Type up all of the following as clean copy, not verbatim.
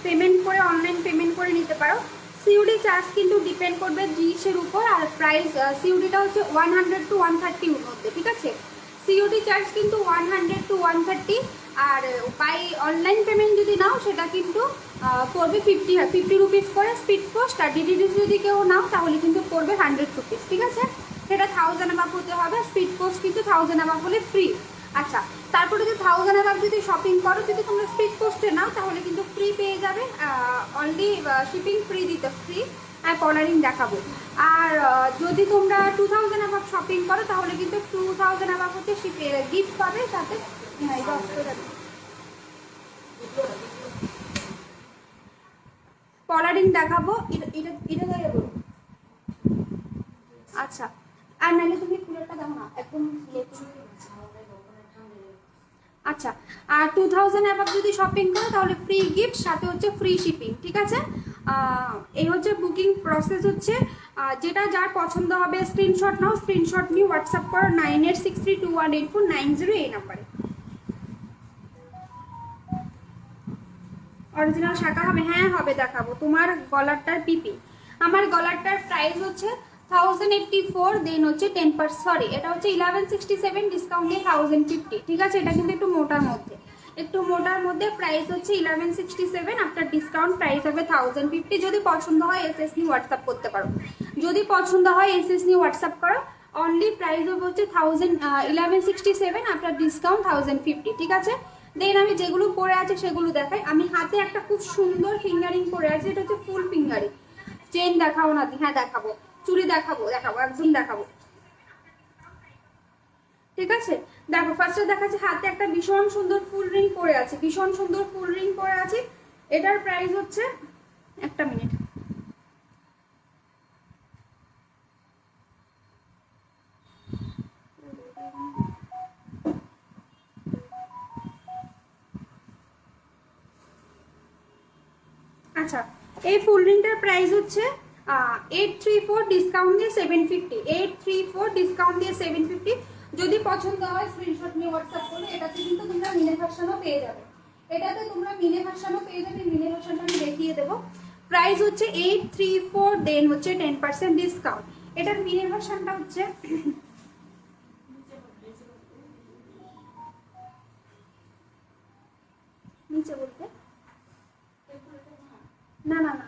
Payment করে online payment করে নিতে পারো। সিউডি চার্জ কিন্তু ডিপেন্ড করবে জিনিসের উপর, আর প্রাইস সিউডিটা হচ্ছে 100 to 130 মধ্যে, ঠিক আছে। সিউডি চার্জ কিন্তু 100 to 130, আর বাই অনলাইন পেমেন্ট যদি নাও সেটা কিন্তু পড়বে 50 রুপিস করে স্পিড পোস্ট, আর ডিটিডিসি যদি কেউ নাও তাহলে কিন্তু পড়বে 100 রুপিস, ঠিক আছে। সেটা 1000 অ্যাবাভ হতে হবে, স্পিড পোস্ট কিন্তু 1000 অ্যাবাভ হলে ফ্রি। আচ্ছা, তারপরে যদি 1000 অ্যাবাভ যদি শপিং করো, যদি তোমরা স্পিড পোস্টে নাও তাহলে কিন্তু ফ্রি পেয়ে যাবে, অনলি শিপিং ফ্রি দিতে ফ্রি, আর কলারিং দেখাবো। আর যদি তোমরা 2000 অ্যাবাভ শপিং করো তাহলে কিন্তু 2000 অ্যাবাভ হচ্ছে গিফট পাবে, সাথে কলারিং দেখাবো। আচ্ছা, আর নাহলে তুমি কুলারটা দাও না একদম। আচ্ছা, আর 2000 অ্যাবাভ যদি শপিং করো তাহলে ফ্রি গিফট, সাথে হচ্ছে ফ্রি শিপিং, ঠিক আছে। এই হচ্ছে বুকিং প্রসেস হচ্ছে। যেটা যার পছন্দ হবে স্ক্রিনশট নাও, স্ক্রিনশট নিয়ে হোয়াটসঅ্যাপ করো 9863218490 এই নাম্বারে। অরিজিনাল শাখা হবে? হ্যাঁ হবে, দেখাবো। তোমার গলারটার পিপি, আমার গলারটার প্রাইস হচ্ছে 1084, দেন হচ্ছে 10%, সরি এটা হচ্ছে 1167, ডিসকাউন্ট দিয়ে 1050, ঠিক আছে। এটা কিন্তু একটু মোটার মধ্যে, প্রাইস হচ্ছে 1167, আফটার ডিসকাউন্ট প্রাইস হবে 1050। যদি পছন্দ হয় এসএস নিয়ে হোয়াটসঅ্যাপ করতে পারো, যদি পছন্দ হয় এসএস নিয়ে হোয়াটসঅ্যাপ করো। অনলি প্রাইস হবে হচ্ছে 1167, আফটার ডিসকাউন্ট 1050, ঠিক আছে। দেন আমি যেগুলো পরে আছে সেগুলো দেখাই। আমি হাতে একটা খুব সুন্দর ফিঙ্গারিং পরে আছি, এটা হচ্ছে ফুল ফিঙ্গারিং। চেন দেখাবো না? হ্যাঁ দেখাবো। চুড়ি দেখাবো একদম দেখাবো, ঠিক আছে। দেখো ফার্স্টে দেখাচ্ছি, হাতে একটা ভীষণ সুন্দর ফুল রিং পরে আছে, এটার প্রাইস হচ্ছে, একটা মিনিট, আচ্ছা। এই ফুল রিংটার প্রাইস হচ্ছে 834, ডিসকাউন্ট দিয়ে 750, 834 ডিসকাউন্ট দিয়ে 750। যদি পছন্দ হয় স্ক্রিনশট নিয়ে হোয়াটসঅ্যাপ করলে। এটাতে কিন্তু তোমরা মিনে ভার্সনও পেয়ে যাবে, মিনে ভার্সনটা আমি দেখিয়ে দেবো। প্রাইস হচ্ছে 834, দেন হচ্ছে 10% ডিসকাউন্ট। এটার মিনে ভার্সনটা হচ্ছে নিচে বলতে, না না না,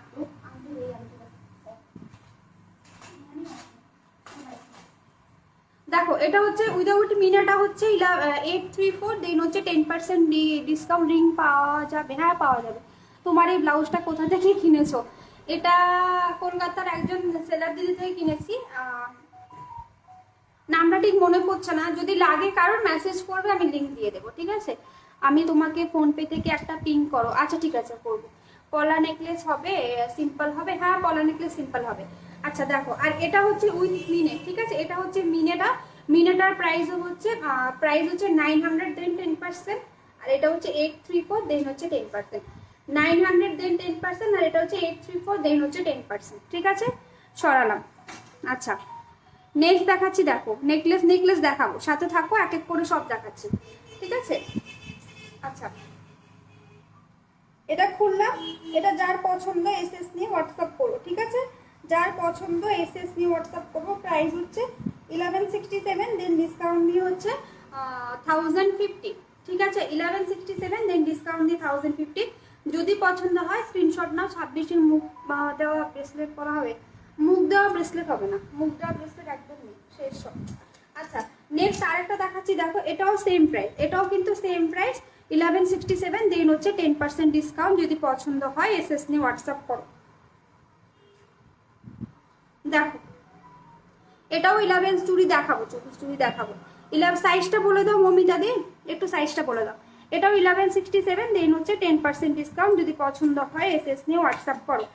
দেখো এটা হচ্ছে উইদাউট মিনাটা হচ্ছে 834, দেন হচ্ছে 10% ডিসকাউন্ট রিং পাওয়া যাবে। হ্যাঁ পাওয়া যাবে। তোমার এই ব্লাউজটা কোথা থেকে কিনেছো? এটা কলকাতার একজন সেলার দিদি থেকে কিনেছি, নামটা ঠিক মনে পড়ছে না। যদি লাগে কারোর মেসেজ করবে, আমি লিঙ্ক দিয়ে দেবো, ঠিক আছে। আমি তোমাকে ফোনপে থেকে একটা পিং করো। আচ্ছা ঠিক আছে, করবো। পলা নেকলেস হবে, সিম্পল হবে? হ্যাঁ পলা নেকলেস সিম্পল হবে। আচ্ছা দেখো, আর এটা হচ্ছে উইথ মিনে, ঠিক আছে। এটা হচ্ছে মিনেটার প্রাইস হচ্ছে 900, দেন 10%, আর এটা হচ্ছে 834, দেন হচ্ছে 10%। 900 দেন 10%, আর এটা হচ্ছে 834, দেন হচ্ছে 10%, ঠিক আছে। সরালাম। আচ্ছা, নেক্সট দেখাচ্ছি। দেখো নেকলেস দেখাবো, সাথে থাকো, এক এক করে সব দেখাচ্ছি, ঠিক আছে। আচ্ছা, এটা খুললাম। এটা যার পছন্দ এসএস নিয়ে হোয়াটসঅ্যাপ করো, ঠিক আছে। যার পছন্দ এসএস নিয়ে হোয়াটসঅ্যাপ করবো। প্রাইস হচ্ছে 1167, দেন ডিসকাউন্ট দিয়ে হচ্ছে 1050, ঠিক আছে। 1167, দেন ডিসকাউন্ট দিয়ে 1050। যদি পছন্দ হয় স্ক্রিনশট নাও। 26-এর মুখ দেওয়া ব্রেসলেট করা হবে, মুখ দেওয়া ব্রেসলেট হবে না, মুখ দেওয়া ব্রেসলেট একদম নেই, শেষ সব। আচ্ছা, নেক্সট আরেকটা দেখাচ্ছি। দেখো এটাও সেম প্রাইস, এটাও কিন্তু সেম প্রাইস 1167, দেন হচ্ছে 10% ডিসকাউন্ট। যদি পছন্দ হয় এসএস নিয়ে হোয়াটসঅ্যাপ করো। দেখো এটাও 11 চুড়ি দেখাবো, 24 চুড়ি দেখাবো। 11 সাইজটা বলে দাও মমিতা দি, একটু সাইজটা বলে দাও। এটাও 1167, দেন হচ্ছে 10% ডিসকাউন্ট। যদি পছন্দ হয় এসএস নিয়ে হোয়াটসঅ্যাপ করো।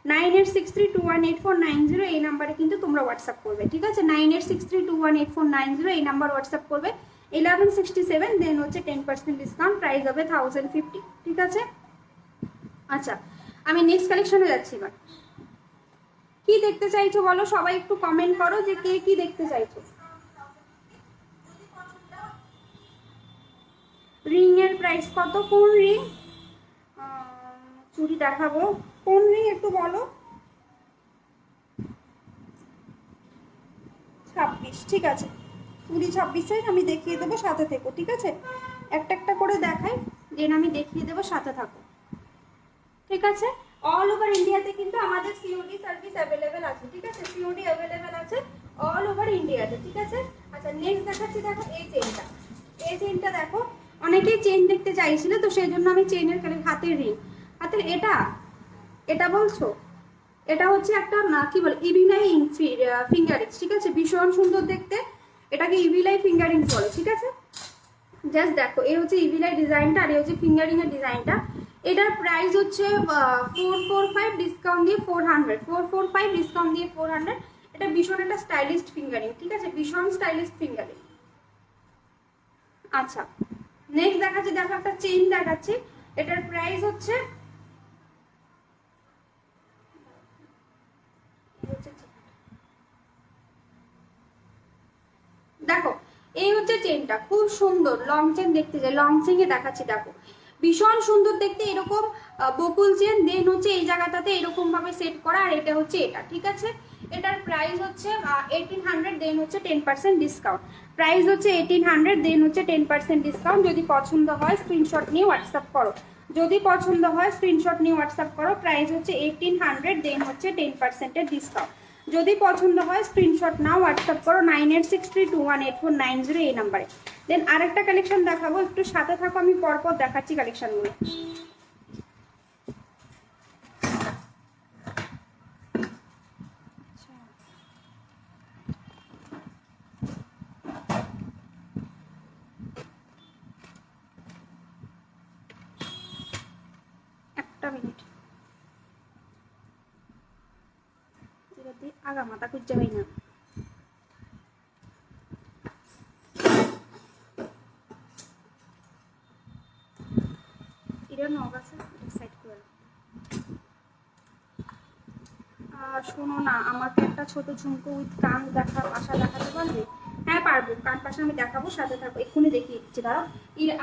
9863218490 এই নাম্বারে কিন্তু তোমরা হোয়াটসঅ্যাপ করবে, ঠিক আছে। 9863218490 এই নাম্বার হোয়াটসঅ্যাপ করবে। 1167, দেন হচ্ছে 10% ডিসকাউন্ট, প্রাইস হবে 1050, ঠিক আছে। আচ্ছা, আমি নেক্সট কালেকশনে যাচ্ছি। এবার কি দেখতে চাইছো বলো, সবাই একটু কমেন্ট করো যে কে কি দেখতে চাইছো। রিং এর প্রাইস কত? কোন রিং? চুড়ি দেখাবো। কোন রিং একটু বলো? 26, ঠিক আছে। চুড়ি 26 সাইজ আমি দেখিয়ে দেবো, সাথে থেকো, ঠিক আছে? একটা একটা করে দেখাই, দেন আমি দেখিয়ে দেবো, সাথে থাকো, ঠিক আছে? অল ওভার ইন্ডিয়াতে কিন্তু আমাদের সিওডি সার্ভিস অ্যাভেলেবেল আছে, ঠিক আছে? সিওডি অ্যাভেলেবেল আছে অল ওভার ইন্ডিয়াতে, ঠিক আছে? আচ্ছা নেক্সট দেখাচ্ছি, দেখো এই চেনটা। এই চেনটা দেখো, অনেকেই চেন দেখতে চাইছিল, তো সেই জন্য আমি চেনের হাতের রিং, হাতের এটা এটা বলছো, এটা হচ্ছে একটা না কি বলে ইভিলাই ফিঙ্গারিংস, ঠিক আছে? ভীষণ সুন্দর দেখতে, এটাকে ইভিলাই ফিঙ্গারিংস বলে, ঠিক আছে? জাস্ট দেখো, এই হচ্ছে ইভিলাই ডিজাইনটা, আর এই হচ্ছে ফিঙ্গারিং এর ডিজাইনটা। এটার প্রাইস হচ্ছে 445, ডিসকাউন্ট দিয়ে 400, 445 ডিসকাউন্ট দিয়ে 400। এটা ভীষণ একটা স্টাইলিশ ফিঙ্গারিং, ঠিক আছে? ভীষণ স্টাইলিশ ফিঙ্গারিং। আচ্ছা নেক্সট দেখাচ্ছি, দেখো একটা চেইন দেখাচ্ছি, এটার প্রাইস হচ্ছে দেখো, এই হচ্ছে চেনটা, খুব সুন্দর লং চেন দেখতে যায়, লং চেনে দেখাচ্ছি, দেখো ভীষণ সুন্দর দেখতে, এরকম বকুল চেন, দেন হচ্ছে এই জায়গাটাতে এরকম ভাবে সেট করা, আর এটা হচ্ছে এটা, ঠিক আছে? এটার প্রাইস হচ্ছে 1800, দেন হচ্ছে 10% ডিসকাউন্ট। প্রাইস হচ্ছে 1800, দেন হচ্ছে 10% ডিসকাউন্ট। যদি পছন্দ হয় স্ক্রিনশট নিয়ে হোয়াটসঅ্যাপ করো, যদি পছন্দ হয় স্ক্রিনশট নিয়ে হোয়াটসঅ্যাপ করো। প্রাইস হচ্ছে 1800, দেন হচ্ছে 10% ডিসকাউন্ট। যদি পছন্দ হয় স্ক্রিনশট নাও, হোয়াটসঅ্যাপ করো 9863218490 এই নাম্বারে। দেন আরেকটা কালেকশন দেখাবো, একটু সাথে থাকো, আমি পরপর দেখাচ্ছি কালেকশনগুলো। একটা মিনিট, আগা মাথা খুঁজতে হয় না। শোনো না, আমাকে একটা ছোট ঝুমকো উইথ কান পাশা দেখাতে পারবে? হ্যাঁ পারবো, কান পাশা আমি দেখাবো, সাথে থাকবো, এক্ষুনি দেখিয়ে দিচ্ছি। দাঁড়াও,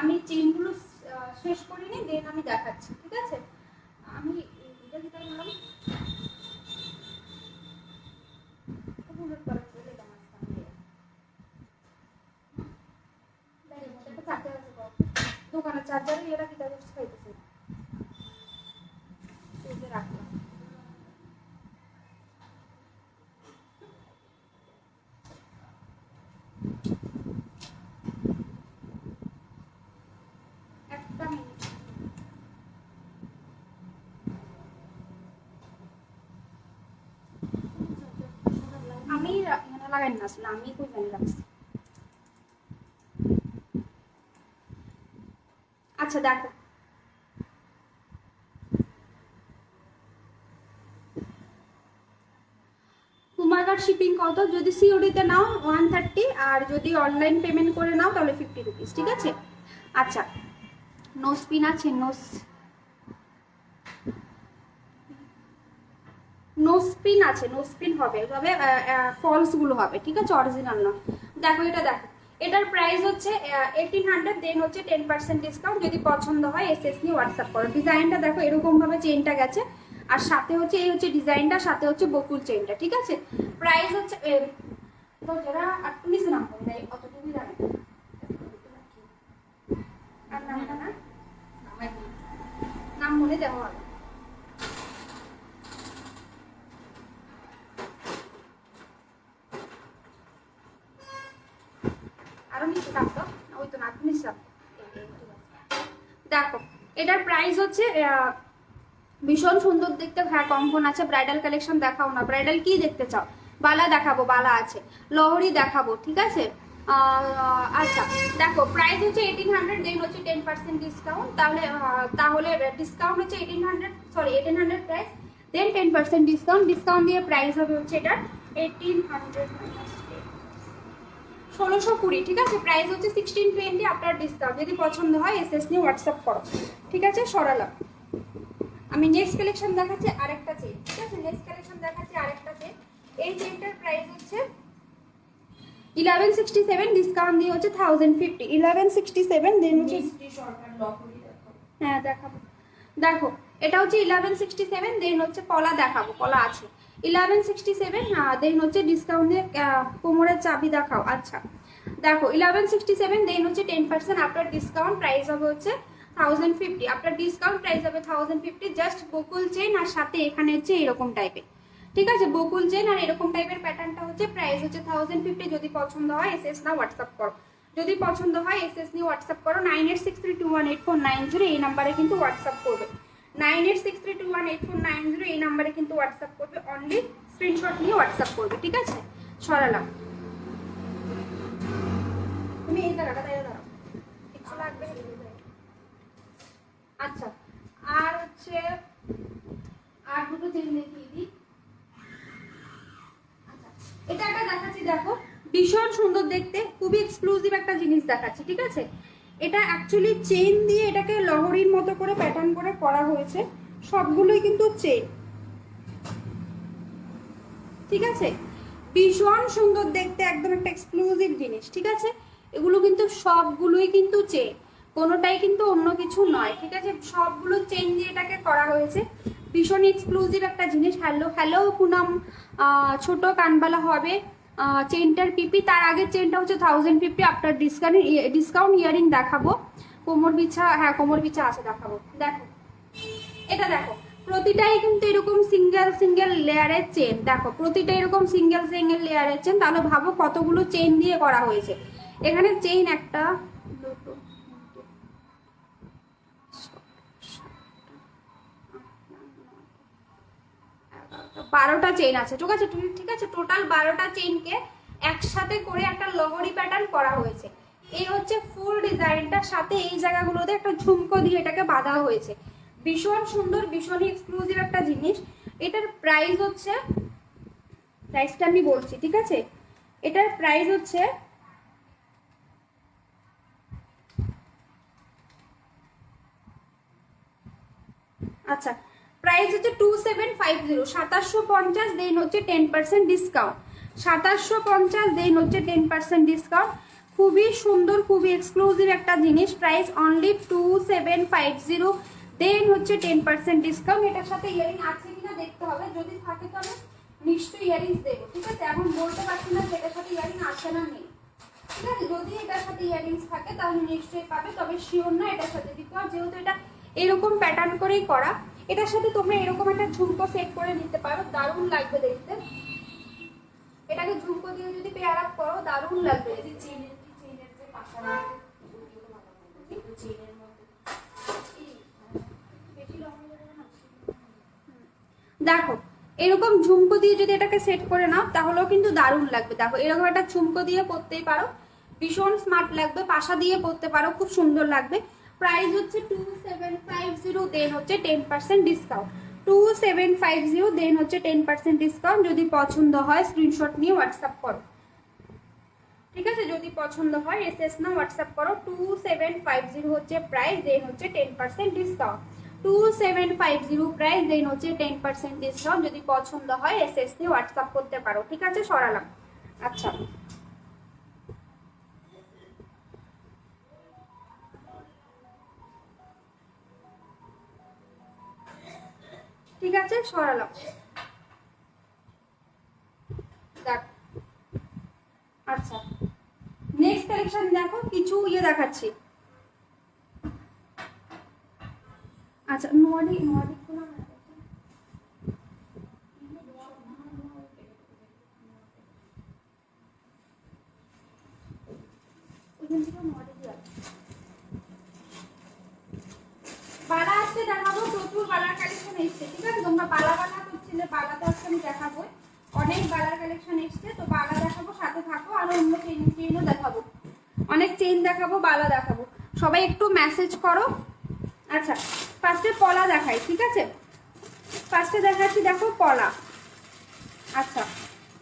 আমি চেনগুলো শেষ করিনি, দেন আমি দেখাচ্ছি, ঠিক আছে? আমি এটা কি তাই বললাম, দোকানের চার্জারে এরা কি তাদের খাইতেছে রাখলাম। একটা মিনিট, আমি এখানে লাগাই না, আসলে আমি কই জানি রাখছি। আচ্ছা দেখো, কুমারঘাট শিপিং কত? যদি সিওডিতে নাও 130, আর যদি অনলাইন পেমেন্ট করে নাও তাহলে 50 রুপিস, ঠিক আছে? আচ্ছা নোসপিন আছে, নোসপিন আছে, নোসপিন হবে, তবে ফলসগুলো হবে, ঠিক আছে? অরিজিনাল না। দেখো এটা, দেখো এটার প্রাইস হচ্ছে 1800, দেন হচ্ছে 10% ডিসকাউন্ট। যদি পছন্দ হয় এসএস নিয়ে হোয়াটসঅ্যাপ করো। ডিজাইনটা দেখো এরকম ভাবে চেনটা গেছে, আর সাথে হচ্ছে এই হচ্ছে ডিজাইনটা, সাথে হচ্ছে বকুল চেনটা, ঠিক আছে? প্রাইস হচ্ছে তো যারা পুলিশ নাম বলে অতটুকু জানে আর নামটা না, নাম মনে দেওয়া হবে। আরো নিচে রাখতো, ওই তো না, নিচে রাখতো। দেখো এটার প্রাইস হচ্ছে ভীষণ সুন্দর দেখতে। হ্যাঁ কম্পন আছে। ব্রাইডাল কালেকশন দেখাও না, ব্রাইডাল কি দেখতে চাও? বালা দেখাবো, বালা আছে, লহরি দেখাবো, ঠিক আছে? আচ্ছা দেখো প্রাইস হচ্ছে 1800, দেন হচ্ছে 10% ডিসকাউন্ট। তাহলে ডিসকাউন্ট হচ্ছে 1800 প্রাইস, দেন 10% ডিসকাউন্ট। ডিসকাউন্ট দিয়ে প্রাইস হবে হচ্ছে এটা 1800 1620, ঠিক আছে? প্রাইস হচ্ছে 1620 আপনার ডিসকাউন্ট। যদি পছন্দ হয় এসএস নিয়ে হোয়াটসঅ্যাপ করো, ঠিক আছে? সরালাম। আমি নেক্সট কালেকশন দেখাচ্ছি আরেকটা চেন, ঠিক আছে? নেক্সট কালেকশন দেখাচ্ছি আরেকটা চেন। এই চেনটার প্রাইস হচ্ছে 1167, ডিসকাউন্ট দিয়ে হচ্ছে 1050। 1167, দেন হচ্ছে হ্যাঁ দেখাবো। দেখো এটা হচ্ছে 1167, দেন হচ্ছে পলা দেখাবো, পলা আছে 1167, দেন হচ্ছে ডিসকাউন্ট দিয়ে কোমরের চাবি দেখাও। আচ্ছা দেখো 1167, দেন হচ্ছে 10% আফটার ডিসকাউন্ট প্রাইস হবে হচ্ছে 1050, আফটার ডিসকাউন্ট প্রাইস হবে 1050, জাস্ট বকুল চেন আর সাথে এখানে হচ্ছে এরকম টাইপের, ঠিক আছে, বকুল চেন আর এরকম টাইপের প্যাটার্নটা হচ্ছে, প্রাইস হচ্ছে 1050। যদি পছন্দ হয় এসএস না হোয়াটসঅ্যাপ করো, যদি পছন্দ হয় এসএস নিয়ে হোয়াটসঅ্যাপ করো, 9863218490 এই নাম্বারে কিন্তু হোয়াটসঅ্যাপ করবে, 9863218490 এই নাম্বারে কিন্তু হোয়াটসঅ্যাপ করবে, অনলি স্ক্রিনশট নিয়ে হোয়াটসঅ্যাপ করবে, ঠিক আছে। সরালাম, তুমি এই জায়গাটা তাই দাঁড়াও, কিছু লাগবে। আচ্ছা আর হচ্ছে আর দুটো চেন দেখিয়ে দিই। আচ্ছা এটা একটা দেখাচ্ছি, দেখো ভীষণ সুন্দর দেখতে, খুবই এক্সক্লুসিভ একটা জিনিস দেখাচ্ছি, ঠিক আছে। এটা অ্যাকচুয়ালি চেন দিয়ে এটাকে লহরীর মতো করে প্যাটার্ন করে করা হয়েছে, সবগুলোই কিন্তু চেন, ঠিক আছে, ভীষণ সুন্দর দেখতে, একদম একটা এক্সক্লুসিভ জিনিস, ঠিক আছে। এগুলো কিন্তু সবগুলোই কিন্তু চেন, কোনোটাই কিন্তু অন্য কিছু নয়, ঠিক আছে, সবগুলো চেন দিয়ে এটাকে করা হয়েছে, ভীষণ এক্সক্লুসিভ একটা জিনিস। হ্যালো হ্যালো পুনাম, ছোট কানবালা হবে চেনটার পিপি, তার আগের চেনটা হচ্ছে 1050, আফটার ডিসকাউন্ট ইয়ারিং দেখাবো, কোমর বিছা, হ্যাঁ কোমর বিছা আছে দেখাবো। দেখো এটা দেখো, প্রতিটাই কিন্তু এরকম সিঙ্গেল সিঙ্গেল লেয়ারের চেন, দেখো প্রতিটা এরকম সিঙ্গেল সিঙ্গেল লেয়ারের চেন, তাহলে ভাবো কতগুলো চেন দিয়ে করা হয়েছে। এখানে চেইন একটা, দুটো, 12টা চেইন আছে, ঠিক আছে, ঠিক আছে, টোটাল 12টা চেইনকে একসাথে করে একটা লহরি প্যাটার্ন করা হয়েছে। এই হচ্ছে ফুল ডিজাইনটার সাথে এই জায়গাগুলোতে একটা ঝুমকো দিয়ে এটাকে বাঁধা হয়েছে, ভীষণ সুন্দর, ভীষণই এক্সক্লুসিভ একটা জিনিস। এটার প্রাইস হচ্ছে, প্রাইসটা আমি বলছি, ঠিক আছে, এটার প্রাইস হচ্ছে আচ্ছা প্রাইস হচ্ছে 2750, 2750, দেন হচ্ছে 10% ডিসকাউন্ট, 2750, দেন হচ্ছে 10% ডিসকাউন্ট, খুবই সুন্দর, খুবই এক্সক্লুসিভ একটা জিনিস, প্রাইস অনলি 2750, দেন হচ্ছে 10% ডিসকাউন্ট। এটার সাথে ইয়ারিং আছে কিনা দেখতে হবে, যদি থাকে তবে নিশ্চয়ই ইয়ারিংস দেবো, ঠিক আছে, এখন বলতে পারছি না যে এটার সাথে ইয়ারিং আছে না নেই, ঠিক আছে, যদি এটার সাথে ইয়ারিংস থাকে তাহলে নিশ্চয়ই পাবে, তবে শিওর না এটার সাথে দিতে হবে, যেহেতু এটা এরকম প্যাটার্ন করেই করা। এটার সাথে তোমরা এরকম একটা ঝুমকো সেট করে নিতে পারো, দারুণ লাগবে দেখতে, এটাকে ঝুমকো দিয়ে যদি পেয়ার আপ করো দারুণ লাগবে। দেখো এরকম ঝুমকো দিয়ে যদি এটাকে সেট করে নাও তাহলেও কিন্তু দারুণ লাগবে, দেখো এরকম একটা ঝুমকো দিয়ে পরতেই পারো, ভীষণ স্মার্ট লাগবে, পাশা দিয়ে পরতে পারো, খুব সুন্দর লাগবে। প্রাইস হচ্ছে 2750, দেন হচ্ছে 10% ডিসকাউন্ট, 2750, দেন হচ্ছে 10% ডিসকাউন্ট। যদি পছন্দ হয় স্ক্রিনশট নিয়ে হোয়াটসঅ্যাপ করো, ঠিক আছে, যদি পছন্দ হয় এসএস না হোয়াটসঅ্যাপ করো। 2750 হচ্ছে প্রাইস, দেন হচ্ছে 10% ডিসকাউন্ট, 2750 প্রাইস, দেন হচ্ছে 10% ডিসকাউন্ট। যদি পছন্দ হয় এসএস নিয়ে হোয়াটসঅ্যাপ করতে পারো, ঠিক আছে, সরালাম। আচ্ছা ঠিক আছে, সরালাম। দেখ আচ্ছা নেক্সট কালেকশন দেখো, কিছু ইয়ে দেখাচ্ছি। আচ্ছা নর্ডিক কোনো বালা আসতে দেখাবো, প্রচুর বালার কালেকশন এসছে, ঠিক আছে, তোমরা বালা বালা করছিলে, বালা তো আজকে আমি দেখাবো, অনেক বালার কালেকশন এসছে, তো বালা দেখাবো, সাথে থাকো, আর অন্য চেইনও দেখাবো, অনেক চেইন দেখাবো, বালা দেখাবো, সবাই একটু মেসেজ করো। আচ্ছা ফার্স্টে পলা দেখাই, ঠিক আছে, ফার্স্টে দেখাচ্ছি, দেখো পলা। আচ্ছা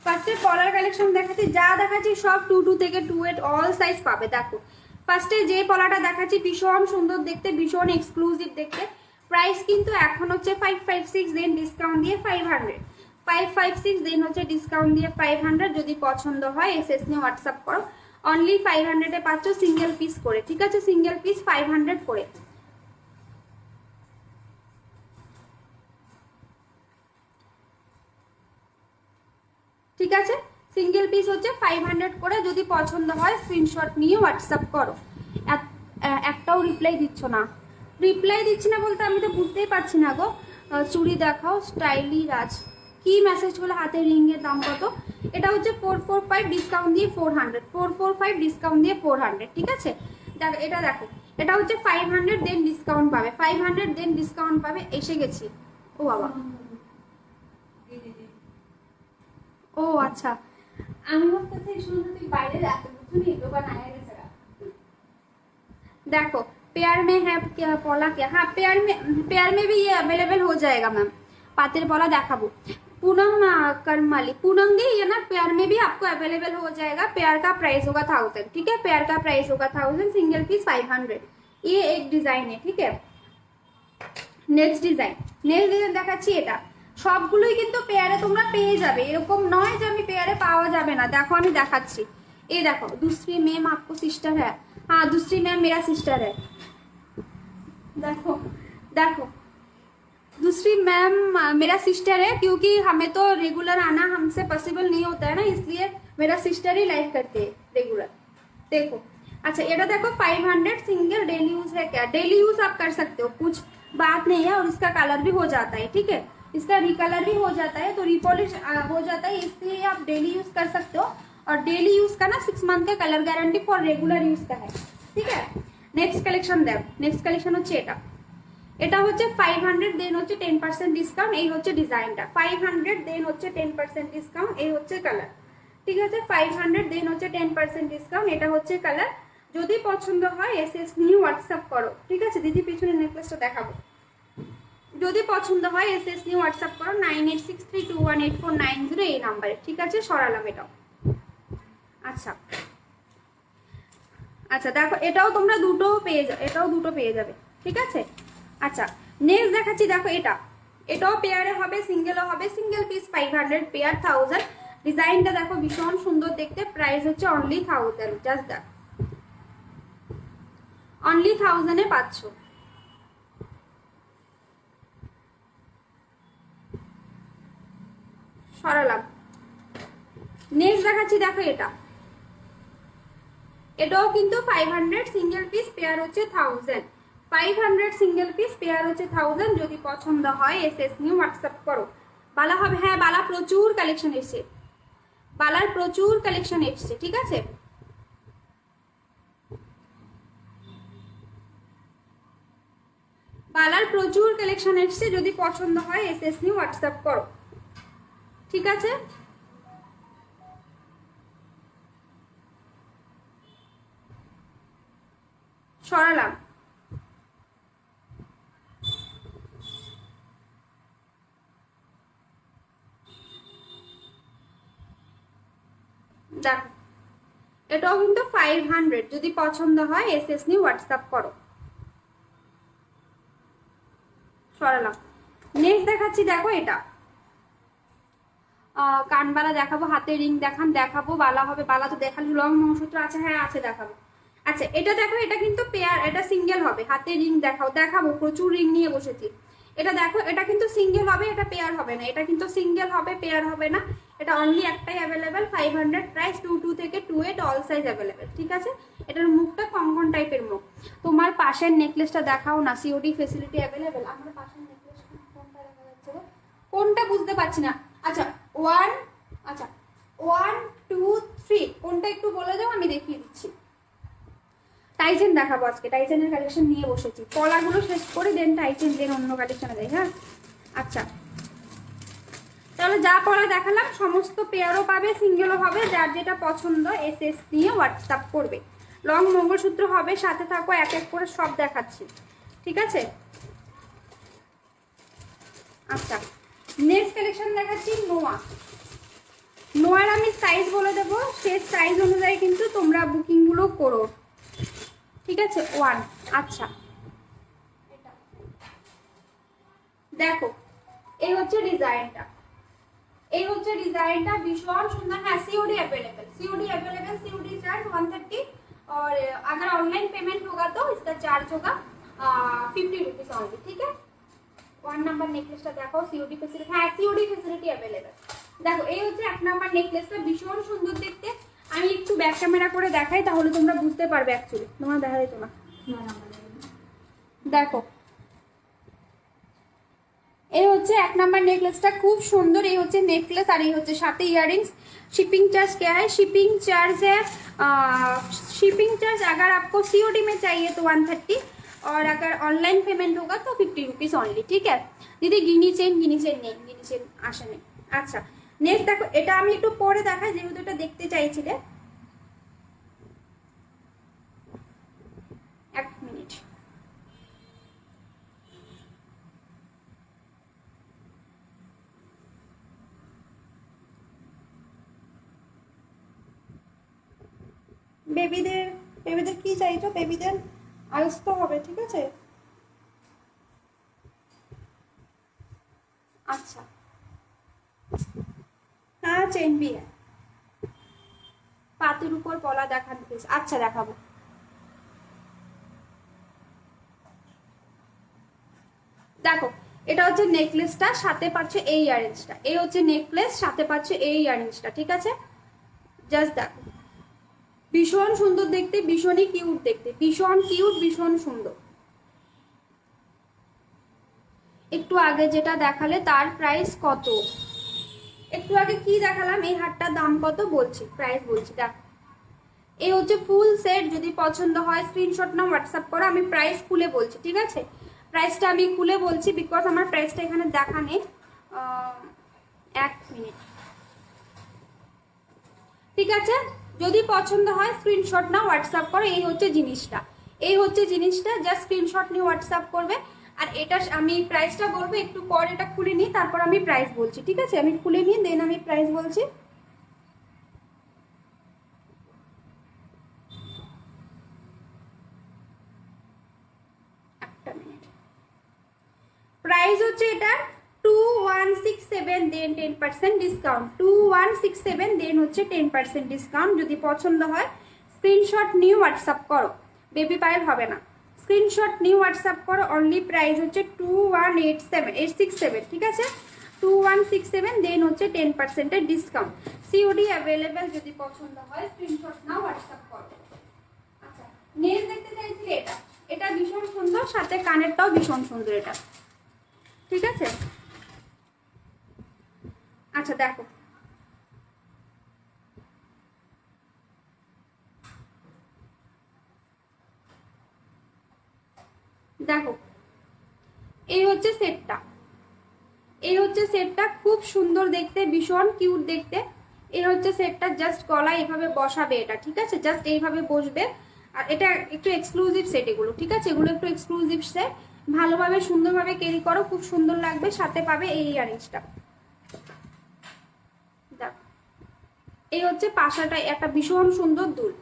ফার্স্টে পলার কালেকশন দেখাচ্ছি, যা দেখাচ্ছি সব 22 থেকে 28 অল সাইজ পাবে। দেখো ফার্স্টে যে পলাটা দেখাচ্ছি ভীষণ সুন্দর দেখতে, ভীষণ এক্সক্লুসিভ দেখতে, প্রাইস কিন্তু এখন হচ্ছে 556, দেন ডিসকাউন্ট দিয়ে 500, 556, দেন হচ্ছে ডিসকাউন্ট দিয়ে 500। যদি পছন্দ হয় এসএস নিয়ে হোয়াটসঅ্যাপ করো, অনলি 500 এ পাচ্ছ সিঙ্গেল পিস করে, ঠিক আছে, সিঙ্গেল পিস 500 করে। ঠিক আছে। সিঙ্গেল পিস হচ্ছে 500 করে, যদি পছন্দ হয় স্ক্রিনশট নিয়ে হোয়াটসঅ্যাপ করো। একটাও রিপ্লাই দিচ্ছ না, রিপ্লাই দিচ্ছি না বলতে আমি তো বুঝতেই পারছি না গো। চুড়ি দেখাও স্টাইলি রাজ, কি মেসেজ করলে হাতের রিংয়ের দাম কত? এটা হচ্ছে 445 ডিসকাউন্ট দিয়ে 400, 445 ডিসকাউন্ট দিয়ে 400, ঠিক আছে। দেখো এটা, দেখো এটা হচ্ছে 500 দেন ডিসকাউন্ট পাবে, 500 দেন ডিসকাউন্ট পাবে। এসে গেছি। ও বাবা, ও আচ্ছা, আমি ভাবতেছি শুনতে তুই বাইরে যাচ্ছে, বুঝলি দোকান আয়া গেছে। देखो पेयर में है क्या पॉला क्या, हाँ पेयर में भी ये अवेलेबल हो जाएगा मैम। पातिर पॉला देखाबो। पूनम करमाली, पूनम दी ये ना पेयर में भी आपको अवेलेबल हो जाएगा। पेयर का प्राइस होगा 1000, ठीक है, पेयर का प्राइस होगा 1000, सिंगल पीस 500। ये एक डिजाइन है, ठीक है। नेक्स्ट डिजाइन দেখাচ্ছি। এটা সবগুলোই কিন্তু পেয়ারে তোমরা পেয়ে যাবে, এরকম নয় যে আমি পেয়ারে পাওয়া যাবে না। দেখো আমি দেখাচ্ছি, ये देखो दूसरी मैम आपको सिस्टर है, हाँ दूसरी मैम मेरा सिस्टर है। देखो देखो दूसरी मैम मेरा सिस्टर है, क्योंकि हमें तो रेगुलर आना हमसे पॉसिबल नहीं होता है ना, इसलिए मेरा सिस्टर ही लाइव करते हैं रेगुलर। देखो अच्छा ये देखो 500 सिंगल, डेली यूज है क्या? डेली यूज आप कर सकते हो, कुछ बात नहीं है। और इसका कलर भी हो जाता है, ठीक है, इसका रिकलर भी हो जाता है, तो रिपॉलिश हो जाता है, इसलिए आप डेली यूज कर सकते हो। और डेली यूज का ना 6 मंथ का colour guarantee for regular use का है, ठीक है। नेक्स्ट कलेक्शन देव, नेक्स्ट कलेक्शन হচ্ছে এটা, এটা হচ্ছে 500 দেন হচ্ছে 10% ডিসকাউন্ট। এই হচ্ছে ডিজাইনটা 500 দেন হচ্ছে 10% ডিসকাউন্ট। এই হচ্ছে কালার, ঠিক আছে। 500 দেন হচ্ছে 10% ডিসকাউন্ট। এটা হচ্ছে কালার। যদি পছন্দ হয় এসএস নিয়ে হোয়াটসঅ্যাপ করো, ঠিক আছে। দিদি পিছনে নেকলেসটা দেখাবো। যদি পছন্দ হয় এসএস নিয়ে হোয়াটসঅ্যাপ করো 9863218490 এই নাম্বারে, ঠিক আছে। সরালাম এটাও। আচ্ছা আচ্ছা দেখো এটাও তোমরা দুটো পেয়ে যাবে, এটাও দুটো পেয়ে যাবে, ঠিক আছে। আচ্ছা নেক্সট দেখাচ্ছি। দেখো এটা, এটাও পেয়ারে হবে, সিঙ্গেলও হবে। Single piece 500, pair 1000। ডিজাইনটা দেখো ভীষণ সুন্দর দেখতে। প্রাইস হচ্ছে অনলি 1000, জাস্ট দেখ অনলি 1000 এ পাচ্ছ। সরালাম। নেক্সট দেখাচ্ছি। দেখো এটা, এটাও কিন্তু 500 সিঙ্গেল পিস, পেয়ার হচ্ছে 1000। 500 সিঙ্গেল পিস, পেয়ার হচ্ছে 1000। যদি পছন্দ হয় এসএস নিয়ে হোয়াটসঅ্যাপ করো। বালা হবে, হ্যাঁ বালা প্রচুর কালেকশন এসেছে, বালার প্রচুর কালেকশন এসেছে, ঠিক আছে। বালার প্রচুর কালেকশন এসেছে, যদি পছন্দ হয় এসএস নিয়ে হোয়াটসঅ্যাপ করো, ঠিক আছে। সরালাম। দেখো এটাও কিন্তু 500, যদি পছন্দ হয় এসএস নিয়ে হোয়াটসঅ্যাপ করো। সরালাম। নেক্সট দেখাচ্ছি। দেখো এটা কানবালা দেখাবো, হাতে রিং দেখাবো। বালা হবে, বালা তো দেখালি, লং মঙ্গলসূত্র আছে, হ্যাঁ আছে দেখাবো। আচ্ছা এটা দেখো, এটা কিন্তু পেয়ার, এটা সিঙ্গেল হবে। হাতে রিং দেখাবো, প্রচুর রিং নিয়ে বসেছি। এটা দেখো, এটা কিন্তু সিঙ্গেল হবে, এটা পেয়ার হবে না। এটা কিন্তু সিঙ্গেল হবে, পেয়ার হবে না। এটা অনলি একটাই অ্যাভেলেবেল, 500 প্রাইস, 22 থেকে 28 অল সাইজ অ্যাভেলেবেল, ঠিক আছে। এটার মুখটা কঙ্কন টাইপের মুখ। তোমার পাশের নেকলেসটা দেখাও না, সিওডি ফেসিলিটি অ্যাভেলেবেল। আমার পাশের নেকলেসটা কোনটা দেখা যাচ্ছে, কোনটা বুঝতে পারছি না। আচ্ছা 1 2 3 কোনটা একটু বলে দাও, আমি দেখিয়ে দিচ্ছি। টাইচেন দেখাবো আজকে, টাইচেনের কালেকশন নিয়ে বসেছি। পলাগুলো শেষ করে দেন টাইচেন, দেন অন্য কালেকশনে যাই, হ্যাঁ। আচ্ছা তাহলে যা পলা দেখালাম সমস্ত পেয়ারও পাবে, সিঙ্গেলও হবে। যার যেটা পছন্দ এসএস নিয়ে হোয়াটসঅ্যাপ করবে। লং মঙ্গলসূত্র হবে, সাথে থাকো, এক এক করে সব দেখাচ্ছি, ঠিক আছে। আচ্ছা নেক্সট কালেকশন দেখাচ্ছি নোয়ার আমি সাইজ বলে দেবো, সেই সাইজ অনুযায়ী কিন্তু তোমরা বুকিংগুলো করো, ঠিক আছে। 1 আচ্ছা দেখো এই হচ্ছে ডিজাইনটা, এই হচ্ছে डिजाइनটা भीषण सुंदर है। सीओडी अवेलेबल, सीओडी चार्ज 130 और अगर ऑनलाइन पेमेंट होगा तो इसका चार्ज होगा 50 रुपीज ऑनली, ठीक है। 1 नंबर नेकलेसটা দেখো, सीओडी फैसिलिटी, हाँ सीओडी फैसिलिटी अवेलेबल। দেখো এই হচ্ছে 1 নাম্বার নেকলেসটা, ভীষণ সুন্দর দেখতে। আমি একটু ব্যাক ক্যামেরা করে দেখাই, তাহলে তোমরা বুঝতে পারবে। অ্যাকচুয়ালি তোমরা দেখা যেত না। দেখো এই হচ্ছে 1 নাম্বার নেকলেসটা, খুব সুন্দর। এই হচ্ছে नेकलेस আর এই হচ্ছে সাথে ইয়ারरिंग्स। शिपिंग चार्ज क्या है? शिपिंग चार्ज है शिपिंग चार्ज अगर आपको सीओडी में चाहिए तो 130, और अगर ऑनलाइन पेमेंट होगा तो 50 रुपीज ओनली। ठीक है दीदी। गिनी चेन नहीं, गिनी चेन आशा नहीं। अच्छा नेक्स्ट देखो, এটা আমি একটু পরে দেখাই যেহেতু এটা দেখতে চাইছিলে। এক মিনিট। বেবিদের বেবিদের কি চাইছো? বেবিদের আইস তো হবে, ঠিক আছে। अच्छा हाँ चेन भी है। পাতের উপর পলা দেখান প্লিজ। আচ্ছা দেখাবো। দেখো এটা হচ্ছে নেকলেসটা, সাথে পাচ্ছে এই ইয়াররিংসটা। এই হচ্ছে নেকলেস, সাথে পাচ্ছে এই ইয়াররিংসটা। ঠিক আছে জাস্ট দেখো, ভীষণ সুন্দর দেখতে, ভীষণই কিউট দেখতে, ভীষণ কিউট, ভীষণ সুন্দর। একটু আগে যেটা দেখালে তার প্রাইস কত? একটু আগে কি দেখালাম, এই হারটার দাম কত বলছি, প্রাইস বলছি। দেখো এই হচ্ছে ফুল সেট। যদি পছন্দ হয় স্ক্রিনশট নাও, হোয়াটসঅ্যাপ করো। আমি প্রাইস খুলে বলছি, ঠিক আছে। প্রাইসটা আমি খুলে বলছি বিকজ আমার প্রাইসটা এখানে দেখা নেই। 1 মিনিট। ঠিক আছে যদি পছন্দ হয় স্ক্রিনশট নাও, হোয়াটসঅ্যাপ করো। এই হচ্ছে জিনিসটা, এই হচ্ছে জিনিসটা, জাস্ট স্ক্রিনশট নিয়ে হোয়াটসঅ্যাপ করবে। আর এটা আমি প্রাইসটা বলবো একটু পর, এটা খুলে নিই তারপর আমি প্রাইস বলছি। ঠিক আছে আমি খুলে নিই দেন আমি প্রাইস বলছি। একটা মিনিট। প্রাইস হচ্ছে এটা 2167, দেন 10% ডিসকাউন্ট। 2167 দেন হচ্ছে 10% ডিসকাউন্ট। যদি পছন্দ হয় স্ক্রিনশট নিয়ে হোয়াটসঅ্যাপ করো, বেবি পায়েল হবে না। স্ক্রিনশট নিয়ে হোয়াটসঅ্যাপ করো। অনলি প্রাইস হচ্ছে 2187867। ঠিক আছে 2167 দেন হচ্ছে 10% ডিসকাউন্ট। COD available. যদি পছন্দ হয় স্ক্রিনশট নাও, হোয়াটসঅ্যাপ করো। আচ্ছা নেল দেখতে চাইছিলে, এটা এটা ভীষণ সুন্দর, সাথে কানেরটাও ভীষণ সুন্দর এটা। ঠিক আছে আচ্ছা দেখো দেখো এই হচ্ছে সেটটা, এই হচ্ছে সেটটা, খুব সুন্দর দেখতে, ভীষণ কিউট দেখতে। এই হচ্ছে সেটটা, জাস্ট গলায় এভাবে বসাবে এটা। ঠিক আছে জাস্ট এইভাবে বসবে। আর এটা একটু এক্সক্লুসিভ সেট এগুলো। ঠিক আছে এগুলো একটু এক্সক্লুসিভ সেট, ভালোভাবে সুন্দরভাবে ক্যারি করো, খুব সুন্দর লাগবে। সাথে পাবে এই ইয়ারিংসটা। দেখো এই হচ্ছে পাশাটা, একটা ভীষণ সুন্দর দুল।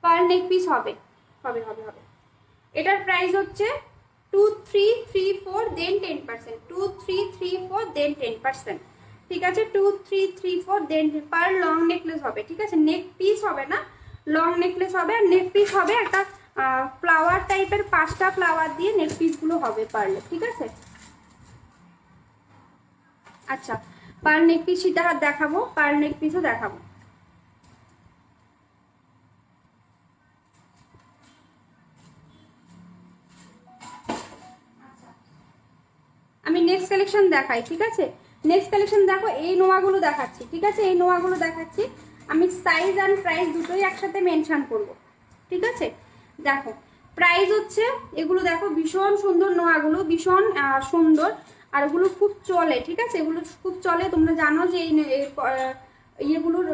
পার নেক পিস হবে হবে হবে হবে। এটার প্রাইস হচ্ছে 2334 দেন 10%, 2334 দেন 10%। ঠিক আছে 2334 দেন পার লং নেকলেস হবে। ঠিক আছে নেক পিস হবে না, লং নেকলেস হবে। আর নেক পিস হবে একটা ফ্লাওয়ার টাইপের, 5টা ফ্লাওয়ার দিয়ে নেক পিসগুলো হবে পারলে। ঠিক আছে আচ্ছা পার নেক পিস সীতা হাত দেখাবো, পার নেক পিসও দেখাবো। আমি নেক্সট কালেকশন দেখাই। ঠিক আছে নেক্সট কালেকশন দেখো, এই নোয়াগুলো দেখাচ্ছি। ঠিক আছে এই নোয়াগুলো দেখাচ্ছি। আমি সাইজ আর প্রাইস দুটোই একসাথে মেনশন করব। ঠিক আছে দেখো প্রাইস হচ্ছে এগুলো, দেখো ভীষণ সুন্দর নোয়াগুলো, ভীষণ সুন্দর। আর এগুলো খুব চলে। ঠিক আছে এগুলো খুব চলে, তোমরা জানো যে এই ইয়েগুলোর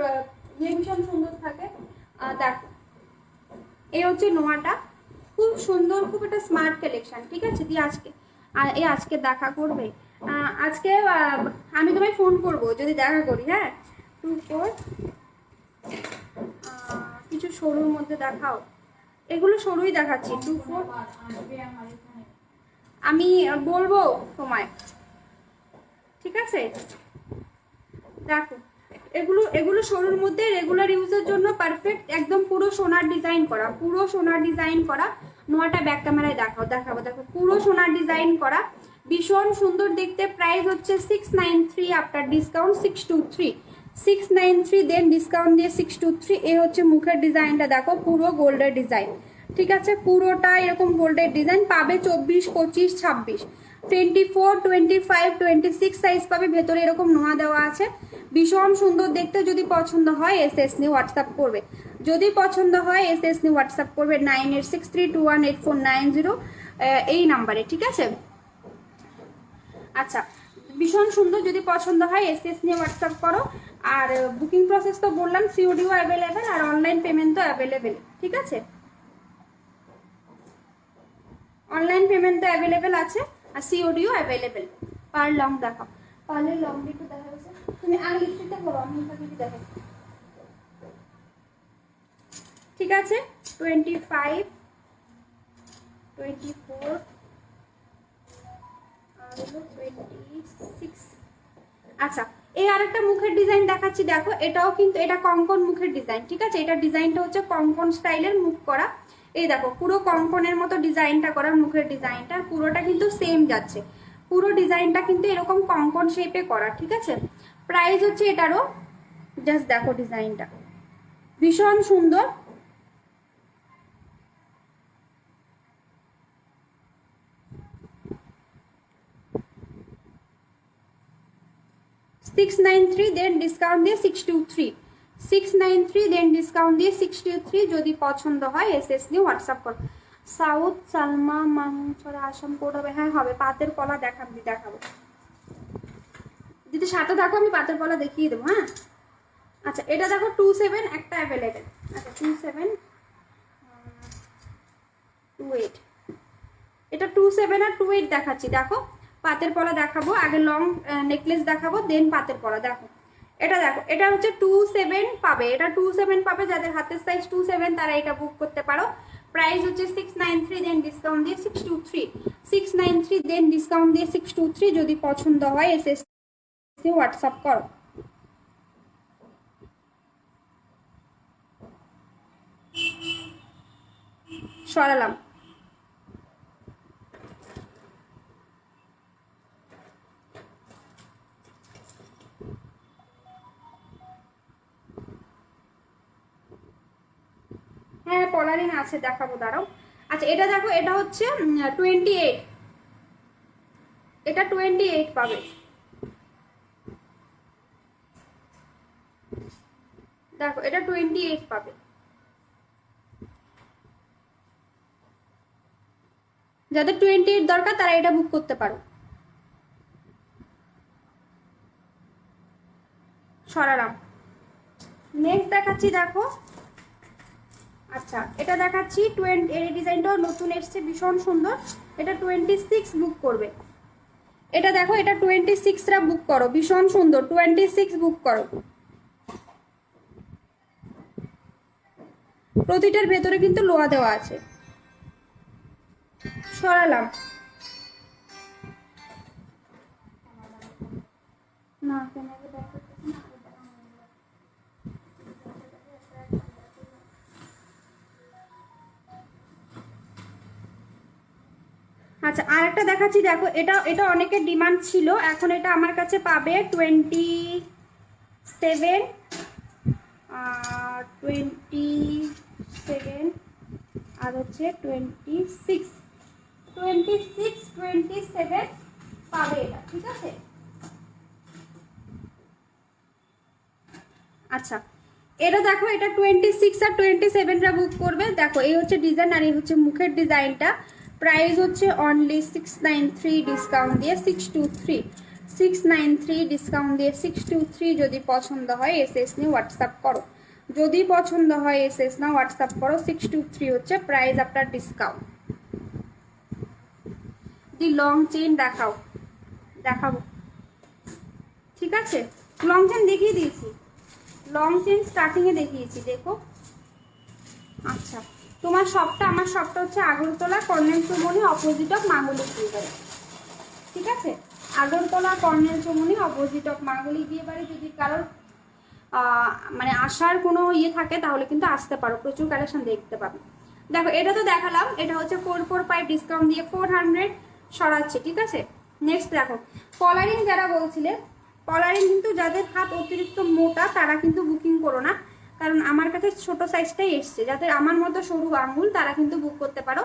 ইয়ে ভীষণ সুন্দর থাকে। দেখো এই হচ্ছে নোয়াটা, খুব সুন্দর, খুব একটা স্মার্ট কালেকশন। ঠিক আছে দিয়ে আজকে আজকে দেখা করবে, আজকে আমি তোমায় ফোন করব যদি দেখা করি। হ্যাঁ 24 কিছু সরুর মধ্যে দেখাও, এগুলো সরুই দেখাচ্ছি। 24 আমি বলবো তোমায়। ঠিক আছে দেখো এগুলো এগুলো সরুর মধ্যে রেগুলার ইউজের জন্য পারফেক্ট, একদম পুরো সোনার ডিজাইন করা, পুরো সোনার ডিজাইন করা। নোয়াটা ব্যাক ক্যামেরায় দেখাবো দেখো, পুরো সোনার ডিজাইন করা, ভীষণ সুন্দর দেখতে। প্রাইস হচ্ছে 693 আফটার ডিসকাউন্ট 623, 693 দেন ডিসকাউন্ট দিয়ে 623। এই হচ্ছে মুখের ডিজাইনটা, দেখো পুরো গোল্ডের ডিজাইন, ঠিক আছে, পুরোটা এরকম গোল্ডের ডিজাইন পাবে। 24, 25, 26, 24, 25, 26 সাইজ পাবে। ভেতরে এরকম নোয়া দেওয়া আছে, ভীষণ সুন্দর দেখতে। যদি পছন্দ হয় এসএস নিয়ে হোয়াটসঅ্যাপ করবে, যদি পছন্দ হয় এসএস নিয়ে হোয়াটসঅ্যাপ করবে 9863218490 এই নাম্বারে, ঠিক আছে। আচ্ছা, ভীষণ সুন্দর, যদি পছন্দ হয় এসএস নিয়ে হোয়াটসঅ্যাপ করো। আর বুকিং প্রসেস তো বললাম, সিওডিও অ্যাভেলেবেল আর অনলাইন পেমেন্টও অ্যাভেলেবেল, ঠিক আছে, অনলাইন পেমেন্টও অ্যাভেলেবেল আছে আর সিওডিও অ্যাভেলেবেল। পার লং দেখাও, পার্লের লং একটু দেখা যাচ্ছে, তুমি আগে লিপস্টিকটা করো, আমি যদি দেখো, ঠিক আছে। 25, 24 আর 26। আচ্ছা, এই আরেকটা মুখের ডিজাইন দেখাচ্ছি, দেখো এটাও কিন্তু, এটা কঙ্কন মুখের ডিজাইন, ঠিক আছে। এটা ডিজাইনটা হচ্ছে কঙ্কন স্টাইলের মুখ করা। এই দেখো পুরো কঙ্কনের মতো ডিজাইনটা করা মুখের ডিজাইনটা, পুরোটা কিন্তু সেম যাচ্ছে, পুরো ডিজাইনটা কিন্তু এরকম কঙ্কন শেপে করা, ঠিক আছে। প্রাইস হচ্ছে এটারও, জাস্ট দেখো ডিজাইনটা ভীষণ সুন্দর। $693 দেন ডিসকাউন্ট দিয়ে 623, 693 দেন ডিসকাউন্ট দিয়ে 623। যদি পছন্দ হয় এসএস নিয়ে হোয়াটসঅ্যাপ করো। সাউথ সালমা মানসরা আসাম কোড হবে, হ্যাঁ হবে। পাতের কলা দেখাবো, যদি সাথে থাকো আমি পাতের কলা দেখিয়ে দেবো, হ্যাঁ। আচ্ছা, এটা দেখো 27 একটা অ্যাভেলেবেল, আচ্ছা 27, 28, এটা 27 আর 28 দেখাচ্ছি। দেখো পাতের পলা দেখাবো, আগে লং নেকলেস দেখাবো, দেন পাতের পলা। দেখো এটা, দেখো এটা হচ্ছে 27 পাবে, এটা 27 পাবে। যাদের হাতের সাইজ 27 তারা এটা বুক করতে পারো। প্রাইস হচ্ছে 693 দেন ডিসকাউন্ট দিয়ে 623, 693 দেন ডিসকাউন্ট দিয়ে 623। যদি পছন্দ হয় এসএস হোয়াটসঅ্যাপ করো। সরালাম, হ্যাঁ পলারিং আছে, দেখাবো দাঁড়াও। আচ্ছা এটা দেখো, এটা হচ্ছে 28, এটা 28 পাবে। দেখো এটা 28 পাবে। যাদের 28 দরকার তারা এটা বুক করতে পারো। সরারাম, নেক্সট দেখাচ্ছি, দেখো আচ্ছা এটা দেখাচ্ছি 20, এর ডিজাইনটাও নতুন এসছে, ভীষণ সুন্দর। এটা 26 বুক করবে। এটা দেখো, এটা 26রা বুক করো, ভীষণ সুন্দর, 26 বুক করো। প্রতিটার ভেতরে কিন্তু লোহা দেওয়া আছে। সরালাম না, আচ্ছা আরেকটা দেখাচ্ছি, দেখো এটা অনেকের ডিমান্ড ছিল, এখন এটা আমার কাছে পাবে 27, 27 আর হচ্ছে 26, 27 পাবে এটা, ঠিক আছে। আচ্ছা এটা দেখো, এটা 26 আর 27রা বুক করবে। দেখো এই হচ্ছে ডিজাইন আর এই হচ্ছে মুখের ডিজাইনটা। প্রাইস হচ্ছে অনলি 693 ডিসকাউন্ট দিয়ে 623, 693 ডিসকাউন্ট দিয়ে 623। যদি পছন্দ হয় এসএস নিয়ে হোয়াটসঅ্যাপ করো, যদি পছন্দ হয় এসএস না হোয়াটসঅ্যাপ করো। 623 হচ্ছে প্রাইস আফটার ডিসকাউন্ট। দি লং চেইন দেখাবো, ঠিক আছে। লং চেইন দেখিয়ে দিয়েছি, লং চেইন স্টার্টিংয়ে দেখিয়েছি, দেখো। আচ্ছা তোমার শপটা, আমার শপটা হচ্ছে Agartala colonel Chowmuhani opposite of Mangli বিয়ে বাড়ি, ঠিক আছে। Agartala colonel Chowmuhani opposite of Mangli বিয়ে বাড়ি। যদি কারোর মানে আসার কোনো ইয়ে থাকে তাহলে কিন্তু আসতে পারো, প্রচুর কালেকশন দেখতে পাবে। দেখো এটা তো দেখালাম, এটা হচ্ছে 445 ডিসকাউন্ট দিয়ে 400 সরাচ্ছে, ঠিক আছে। নেক্সট দেখো কলারিং, যারা বলছিলে কলারিং কিন্তু যাদের হাত অতিরিক্ত মোটা তারা কিন্তু বুকিং করো না, কারণ আমার কাছে ছোট সাইজটাই এসছে। যাদের আমার মতো সরু আঙুল তারা কিন্তু বুক করতে পারো।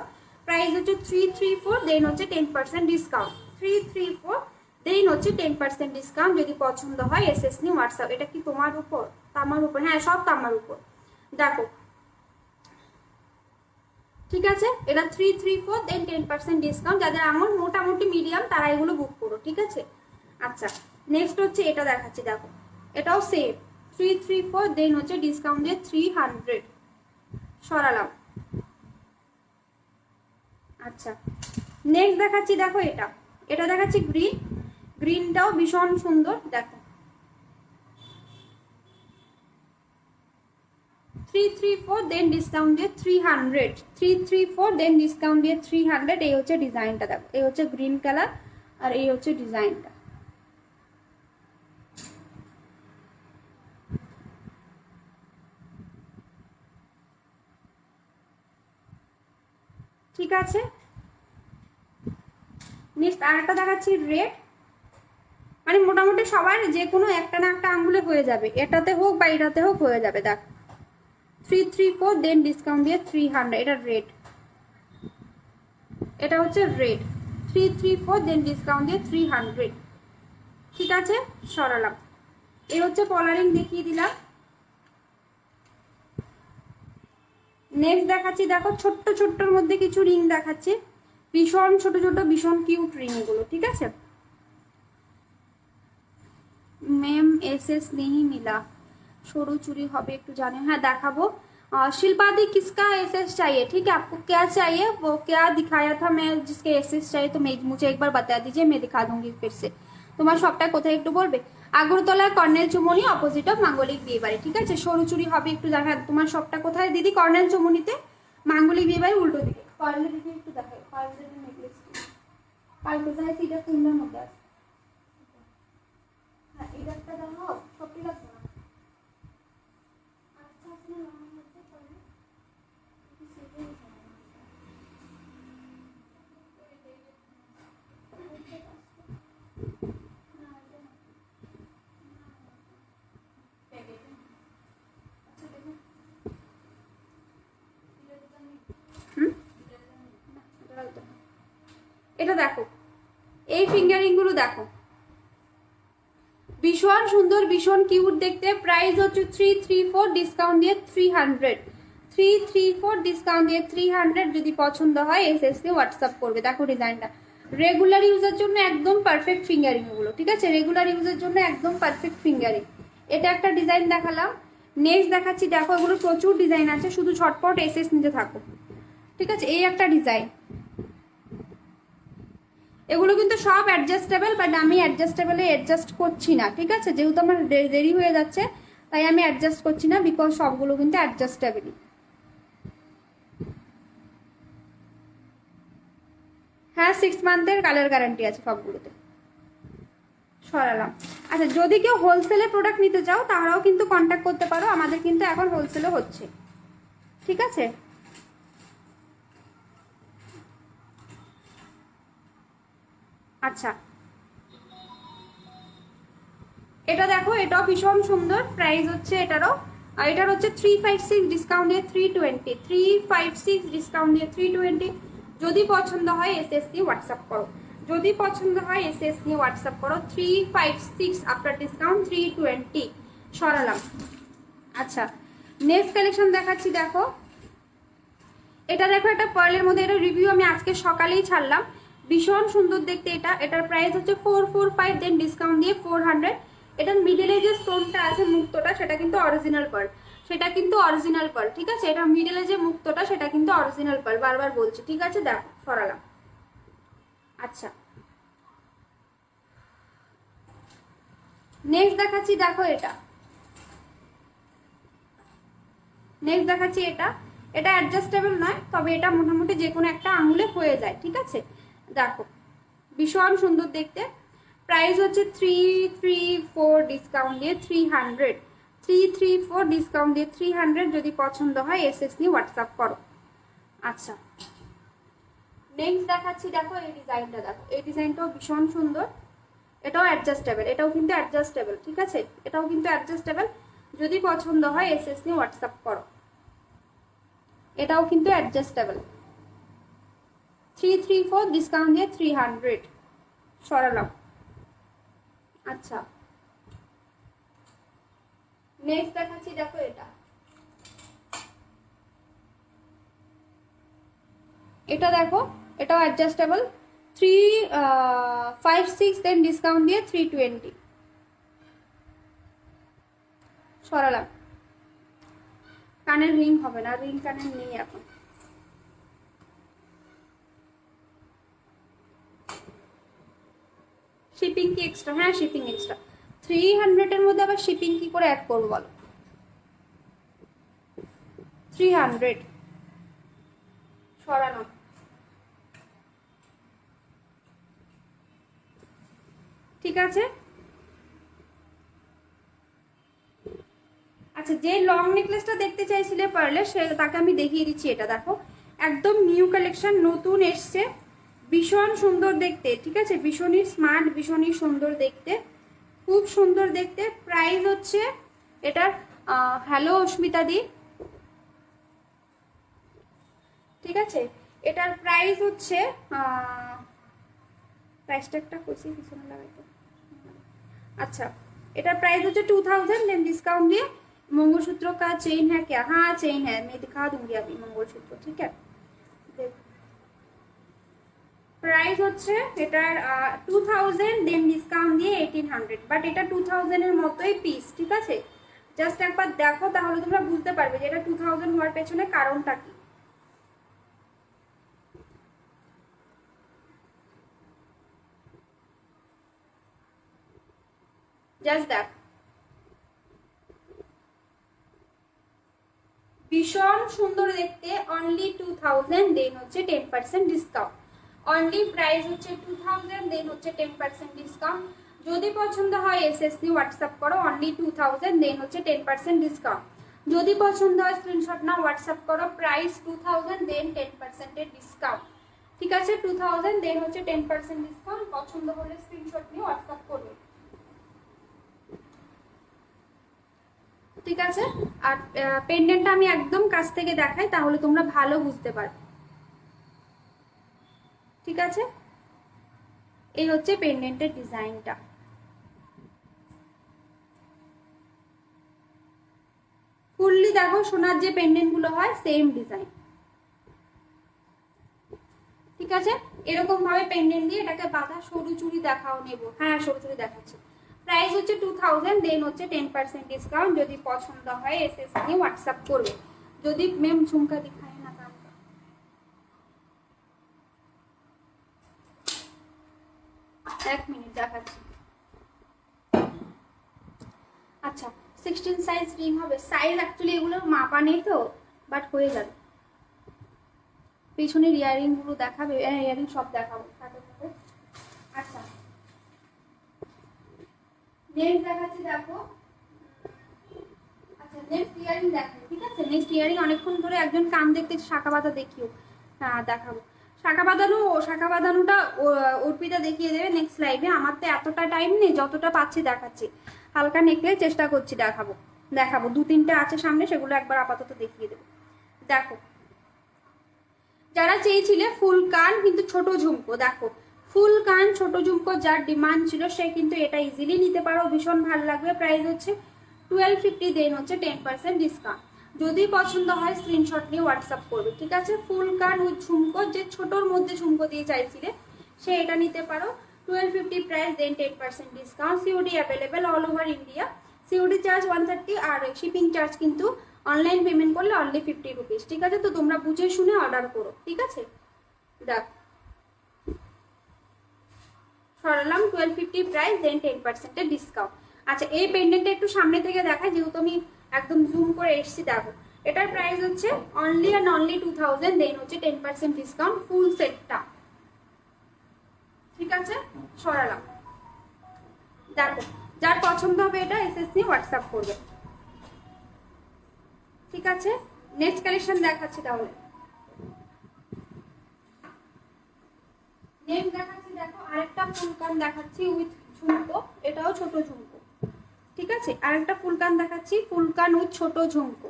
প্রাইস হচ্ছে 334, দেন হচ্ছে 10% ডিসকাউন্ট। 334 দেন হচ্ছে 10% ডিসকাউন্ট। যদি পছন্দ হয় এসএস নিউ হোয়াটসঅ্যাপ। এটা কি তোমার উপর? তামার উপর, হ্যাঁ সব তামার উপর। দেখো ঠিক আছে, এটা 334 দেন 10% ডিসকাউন্ট। যাদের আঙুল মোটামুটি মিডিয়াম তারা এগুলো বুক করো, ঠিক আছে। আচ্ছা নেক্সট হচ্ছে এটা দেখাচ্ছি, দেখো এটাও সেম 334 দেন হচ্ছে ডিসকাউন্ট দিয়ে 300 সরালাম। আচ্ছা নেক্সট দেখাচ্ছি, দেখো এটা দেখাচ্ছি গ্রিন। গ্রিনটাও ভীষণ সুন্দর, দেখো 334 দেন ডিসকাউন্ট দিয়ে 300, 334 দেন ডিসকাউন্ট দিয়ে 300। এই হচ্ছে ডিজাইনটা, দেখো এই হচ্ছে গ্রিন কালার আর এই হচ্ছে ডিজাইনটা। ঠিক আছে, নেক্সট আরেকটা দেখাচ্ছি রেড। মানে মোটামুটি সবার যে কোনো একটা না একটা আঙ্গুলে হয়ে যাবে, এটাতে হোক বা এটাতে হোক হয়ে যাবে। দেখ 334 দেন ডিসকাউন্ট দিয়ে 300, এটা রেড, এটা হচ্ছে রেড 334 দেন ডিসকাউন্ট দিয়ে 300, ঠিক আছে সরালাম। এই হচ্ছে কলারিং দেখিয়ে দিলাম। নেক্সট দেখাচ্ছি, দেখো ছোট্ট ছোট্টর মধ্যে কিছু রিং দেখাচ্ছে, ভীষণ ছোট ছোট ভীষণ কিউট রিং এগুলো, ঠিক আছে। मैम एसएस नहीं मिला, সরু চুরি হবে একটু জানে, হ্যাঁ দেখাবো। शिल्पा दी किसका एसएस चाहिए, ठीक है आपको क्या चाहिए, वो क्या दिखाया था मैं, जिसके एसएस चाहिए तो मुझे एक बार बता दीजिए, मैं दिखा दूंगी फिर से। তোমার সবটা কোথায় একটু বলবে? আগরতলায় কর্নেল চুমনি অপোজিট অফ মাঙ্গলিক বিয়ে বাড়ি, ঠিক আছে। সরু চুরি হবে একটু দেখা, তোমার সবটা কোথায় দিদি? কর্নেল চুমনিতে, মাঙ্গলিক বিয়ে বাড়ি উল্টো দিকে। পার্লের দিকে একটু দেখাই, পার্লের নেকলেস পার্ল কোথায়? এটা সুন্দর মধ্যে আছে, হ্যাঁ এটা একটা দেখাও, সবটি লাগবে না। আচ্ছা আপনি আমার মধ্যে পারলে এটা দেখো, এই ফিঙ্গারিং গুলো দেখো ভীষণ সুন্দর ভীষণ কিউট দেখতে। প্রাইস হচ্ছে 334 ডিসকাউন্ট দিয়ে 300, 334 ডিসকাউন্ট দিয়ে 300। যদি পছন্দ হয় এসএস কে হোয়াটসঅ্যাপ করবে। দেখো ডিজাইনটা রেগুলার ইউজের জন্য একদম পারফেক্ট ফিঙ্গারিং এগুলো, ঠিক আছে। রেগুলার ইউজের জন্য একদম পারফেক্ট ফিঙ্গারিং। এটা একটা ডিজাইন দেখালাম। নেক্সট দেখাচ্ছি, দেখো এগুলো প্রচুর ডিজাইন আছে, শুধু ঝটপট এসএস নিতে থাকো, ঠিক আছে। এই একটা ডিজাইন, এগুলো কিন্তু সব অ্যাডজাস্টেবল, বাট আমি অ্যাডজাস্টেবলে অ্যাডজাস্ট করছি না, ঠিক আছে। যেহেতু আমার দেরি হয়ে যাচ্ছে তাই আমি অ্যাডজাস্ট করছি না, বিকজ সবগুলো কিন্তু অ্যাডজাস্টেবলই। হ্যাঁ 6 মান্থের কালার গ্যারান্টি আছে সবগুলোতে। সরালাম। আচ্ছা যদি কেউ হোলসেলে প্রোডাক্ট নিতে চাও তাহলেও কিন্তু কন্ট্যাক্ট করতে পারো, আমাদের কিন্তু এখন হোলসেলও হচ্ছে, ঠিক আছে। আচ্ছা এটা দেখো, এটাও ভীষণ সুন্দর। প্রাইস হচ্ছে এটার হচ্ছে 356 ডিসকাউন্ট দিয়ে 320, 356 ডিসকাউন্ট দিয়ে 320। যদি পছন্দ হয় এসএস দিয়ে হোয়াটসঅ্যাপ করো, যদি পছন্দ হয় এসএস দিয়ে হোয়াটসঅ্যাপ করো। 356 আফটার ডিসকাউন্ট 320 সরালাম। আচ্ছা নেক্সট কালেকশন দেখাচ্ছি, দেখো এটা দেখো, এটা পার্লের মধ্যে, এটা রিভিউ আমি আজকে সকালেই ছাড়লাম, ভীষণ সুন্দর দেখতে। এটার প্রাইস হচ্ছে 445 দেন ডিসকাউন্ট দিয়ে 400। এটার মিডলে যে স্টোনটা আছে মুক্তটা সেটা কিন্তু অরিজিনাল পার্ল, সেটা কিন্তু অরিজিনাল পার্ল, ঠিক আছে। এটার মিডলে যে মুক্তটা সেটা কিন্তু অরিজিনাল পার্ল, বারবার বলছি, ঠিক আছে। দেখো সরালাম। আচ্ছা নেক্সট দেখাচ্ছি, দেখো নেক্সট দেখাচ্ছি এটা অ্যাডজাস্টেবল নয়, তবে এটা মোটামুটি যে কোনো একটা আঙুলে হয়ে যায়, ঠিক আছে। দেখো ভীষণ সুন্দর দেখতে। প্রাইস হচ্ছে 334 ডিসকাউন্ট দিয়ে 300। 334 ডিসকাউন্ট দিয়ে 300, যদি পছন্দ হয় এসএস নিয়ে হোয়াটসঅ্যাপ করো। আচ্ছা নেক্সট দেখাচ্ছি, দেখো এই ডিজাইনটা, দেখো এই ডিজাইনটাও ভীষণ সুন্দর, এটাও অ্যাডজাস্টেবল, এটাও কিন্তু অ্যাডজাস্টেবল, ঠিক আছে, এটাও কিন্তু অ্যাডজাস্টেবল, যদি পছন্দ হয় এসএস নিয়ে হোয়াটসঅ্যাপ করো। এটাও কিন্তু অ্যাডজাস্টেবল, 334 ডিসকাউন্ট দিয়ে 300 সরালাম। আচ্ছা নেক্সট দেখাচ্ছি, দেখো এটা, এটা দেখো এটাও অ্যাডজাস্টেবল, 356 দেন ডিসকাউন্ট দিয়ে 320 সরালাম। কানের রিং হবে না, রিং কানের নেই এখন। শিপিং কি এক্সট্রা? হ্যাঁ শিপিং এক্সট্রা। 300 এর মধ্যে আবার শিপিং কি করে অ্যাড করবো বলো? 300 সরানো। ঠিক আছে, আচ্ছা যে লং নেকলেসটা দেখতে চাইছিলে পারলে সে তাকে আমি দেখিয়ে দিচ্ছি। এটা দেখো একদম নিউ কালেকশন, নতুন এসছে, ভীষণ সুন্দর দেখতে, ঠিক আছে, ভীষণই স্মার্ট, ভীষণই সুন্দর দেখতে, খুব সুন্দর দেখতে। প্রাইস হচ্ছে এটার, হ্যালো অস্মিতা দি, ঠিক আছে, এটার প্রাইস হচ্ছে প্রাইসটা একটা খুশি পিছনে লাগাইতে। अच्छा एटार प्राइस होचे 2000 देन डिस्काउंट दिए। मंगलसूत्र का चेन है क्या? हाँ चेन है, मैं दिखा दूंगी अभी मंगलसूत्र, ठीक है। प्राइस होचे एटार 2000 देन डिस्काउंट दिए 1800, बाट एटा 2000 এর মতোই পিস, ঠিক আছে। জাস্ট একবার দেখো তাহলে তোমরা বুঝতে পারবে যে এটা 2000 হওয়ার পেছনে কারণটা কি। জাস্ট দেখ, ভীষণ সুন্দর দেখতে, অনলি 2000 দেন হচ্ছে 10% ডিসকাউন্ট। অনলি প্রাইস হচ্ছে 2000 দেন হচ্ছে 10% ডিসকাউন্ট। যদি পছন্দ হয় এসএস নিয়ে হোয়াটসঅ্যাপ করো, অনলি 2000 দেন হচ্ছে 10% ডিসকাউন্ট। যদি পছন্দ হয় স্ক্রিনশট না হোয়াটসঅ্যাপ করো, প্রাইস 2000 দেন 10% এর ডিসকাউন্ট, ঠিক আছে। 2000 দেন হচ্ছে 10% ডিসকাউন্ট। পছন্দ হলে স্ক্রিনশট নিয়ে হোয়াটসঅ্যাপ করবে, ঠিক আছে। আর পেন্ডেন্টটা আমি একদম কাছ থেকে দেখাই তাহলে তোমরা ভালো বুঝতে পারবে, ঠিক আছে। এই হচ্ছে পেন্ডেন্টের ডিজাইনটা, ফুললি দেখো সোনার যে পেন্ডেন্ট গুলো হয় সেম ডিজাইন, ঠিক আছে। এরকম ভাবে পেন্ডেন্ট দিয়ে এটাকে বাঁধা সরু চুড়ি দেখাও নেব, হ্যাঁ সরু চুড়ি দেখাচ্ছি। প্রাইস হচ্ছে 2000 দেন হচ্ছে 10% ডিসকাউন্ট। যদি পছন্দ হয় এসএস নিয়ে হোয়াটসঅ্যাপ করবে। যদি মেম ঝুমকা দিখায় না কানটা, এক মিনিট দেখাচ্ছি। আচ্ছা 16 সাইজ রিং হবে, সাইজ অ্যাকচুয়ালি এগুলোর মাপা নেই তো, বাট হয়ে যাবে। পিছনের ইয়ারিং গুলো দেখাবে, ইয়ারিং সব দেখাবো সাথে সাথে। আচ্ছা নেক্সট দেখাচ্ছি, দেখো আচ্ছা নেক্সট ইয়ারিং দেখো, ঠিক আছে। নেক্সট ইয়ারিং অনেকক্ষণ ধরে একজন কান দেখতে শাখা বাঁধা দেখিও, হ্যাঁ দেখাবো। শাখা বাঁধানোটা অর্পিতা দেখিয়ে দেবে নেক্সট লাইভে। আমার তো এতটা টাইম নেই, যতটা পাচ্ছি দেখাচ্ছি। হালকা নেকলে চেষ্টা করছি দেখাবো 2-3টে আছে সামনে, সেগুলো একবার আপাতত দেখিয়ে দেবো। দেখো যারা চেয়েছিলে ফুল কান কিন্তু ছোট ঝুমকো, দেখো ফুল কান ছোট ঝুমকো যার ডিমান্ড ছিল সে কিন্তু এটা ইজিলি নিতে পারো, ভীষণ ভালো লাগবে। প্রাইস হচ্ছে 1250 দেন হচ্ছে 10% ডিসকাউন্ট। যদি পছন্দ হয় স্ক্রিনশট নিয়ে হোয়াটসঅ্যাপ করবে, ঠিক আছে। ফুল কান উইথ ঝুমকো, যে ছোটোর মধ্যে ঝুমকো দিয়ে চাইছিলে সে এটা নিতে পারো। 1250 প্রাইস দেন 10% discount. COD available all over India. COD charge 130 আর শিপিং চার্জ কিন্তু অনলাইন পেমেন্ট করলে অনলি 50 রুপিস, ঠিক আছে। তো তোমরা বুঝে শুনে অর্ডার করো, ঠিক আছে। দেখ সরালাম 1250 প্রাইস দেন 10% এর ডিসকাউন্ট। আচ্ছা এই পেন্ডেন্টটা একটু সামনে থেকে দেখাই, যেহেতু আমি একদম জুম করে এসেছি। দেখো এটার প্রাইস হচ্ছে অনলি অ্যান্ড অনলি 2000 দেন হচ্ছে 10% ডিসকাউন্ট ফুল সেটটা, ঠিক আছে। সরালাম, দেখো যার পছন্দ হবে এটা এসএস নিয়ে হোয়াটসঅ্যাপ করবে। ঠিক আছে, নেক্সট কালেকশন দেখাচ্ছি তাহলে। নেক্সট দেখাচ্ছি, দেখো আরেকটা ফুলকান দেখাচ্ছি উইথ ঝুমকো, এটাও ছোট ঝুমকো। ঠিক আছে, আরেকটা ফুলকান দেখাচ্ছি, ফুলকান উইথ ছোট ঝুমকো।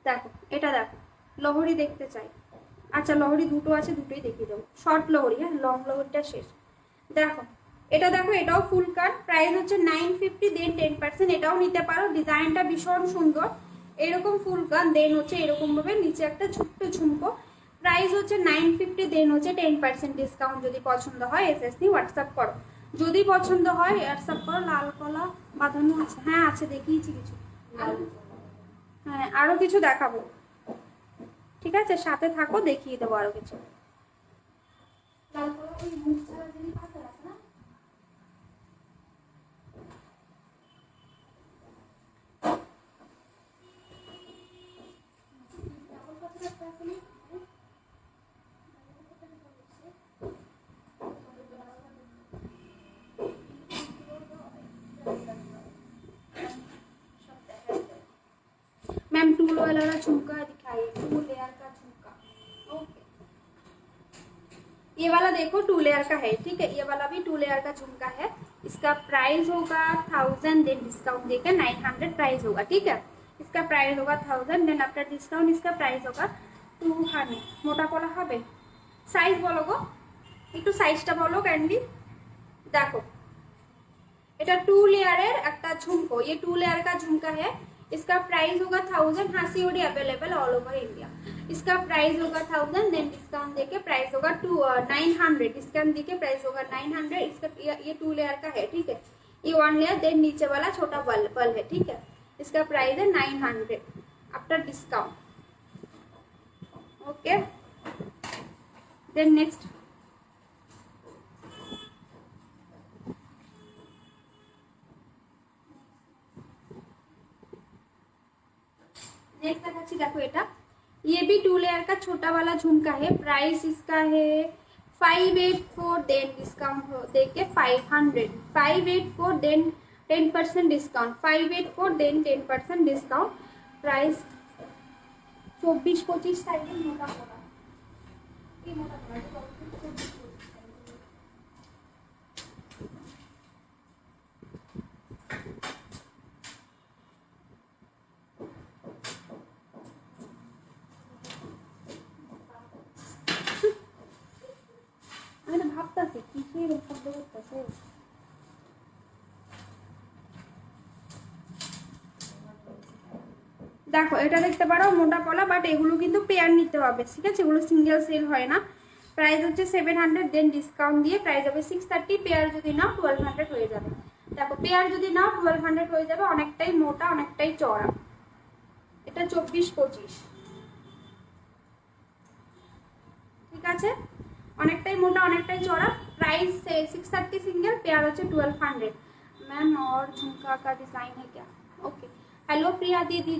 দেখো এটা, দেখো লহরি দেখতে চাই। আচ্ছা লহরি দুটো আছে, দুটোই দেখিয়ে দেবো। শর্ট লহরি, হ্যাঁ লং লহরিটা শেষ। দেখো এটা, দেখো এটাও ফুল কাট, প্রাইস হচ্ছে 950, দেন 10%। এটাও নিতে পারো, ডিজাইনটা ভীষণ সুন্দর। এরকম ফুল কাট, দেন হচ্ছে এরকম ভাবে নিচে একটা ছোট্ট ঝুমকো। প্রাইস হচ্ছে 950, দেন হচ্ছে 10% ডিসকাউন্ট। যদি পছন্দ হয় এসএসসি হোয়াটসঅ্যাপ করো, যদি পছন্দ হয় হোয়াটসঅ্যাপ করো। লাল কলা বাঁধানো আছে, হ্যাঁ আছে, দেখিয়েছি কিছু। হ্যাঁ আরো কিছু দেখাবো, ঠিক আছে সাথে থাকো, দেখিয়ে দেবো আরো কিছু। লাল কলা ওই মুখ ছাড়া জিনিস আছে না। मैम टूल वाला झुमका दिखाइए, 2 लेयर का झुमका। ओके, ये वाला देखो 2 लेयर का है, ठीक है, ये वाला भी 2 लेयर का झुमका है। इसका प्राइस होगा 1000, देन डिस्काउंट देकर 900 प्राइस होगा, ठीक है। इसका प्राइस होगा 1000, देन आफ्टर डिस्काउंट इसका प्राइस होगा 200। मोटा पला হবে, সাইজ বলো গো, একটু সাইজটা বলো কাইন্ডলি। দেখো এটা 2 लेयर একটা ঝুমকো, ये 2 लेयर का झुमका है। इसका प्राइस होगा 1000, हाँ COD available all over India. इसका प्राइस होगा 1000, देन डिस्काउंट देके प्राइस होगा 900, डिस्काउंट देके प्राइस होगा 900। इसका ये 2 लेयर का है, ठीक है, ये 1 लेयर, देन नीचे वाला छोटा बल है, ठीक है। इसका प्राइस है 900 after discount. Okay, then next देखाচ্ছি, देखो এটা, ये भी 2 लेयर का छोटा वाला झुमका है। प्राइस इसका है 584, देन डिस्काउंट देके 500। 584, then 10% discount, 584 then 10% discount. Price 24-25 size मोटा मोटा, ये मोटा मोटा ভাবতাছি কিসের শব্দ করতেছে। দেখো এটা দেখতে পারো মোটা পলা, বাট এগুলো কিন্তু পেয়ার নিতে হবে, ঠিক আছে, এগুলো সিঙ্গেল সেল হয় না। প্রাইস হচ্ছে 700, দেন ডিসকাউন্ট দিয়ে প্রাইস হবে 630। পেয়ার যদি নাও 1200 হয়ে যাবে। দেখো পেয়ার যদি নাও 1200 হয়ে যাবে, অনেকটাই মোটা অনেকটাই চড়া। এটা 24-25, ঠিক আছে, অনেকটাই মোটা অনেকটাই চড়া। प्राइस 630 सिंगल, पेयर होचे 1200। मैम और झुमका का डिजाइन है क्या? ओके, হ্যালো প্রিয়া দিদি,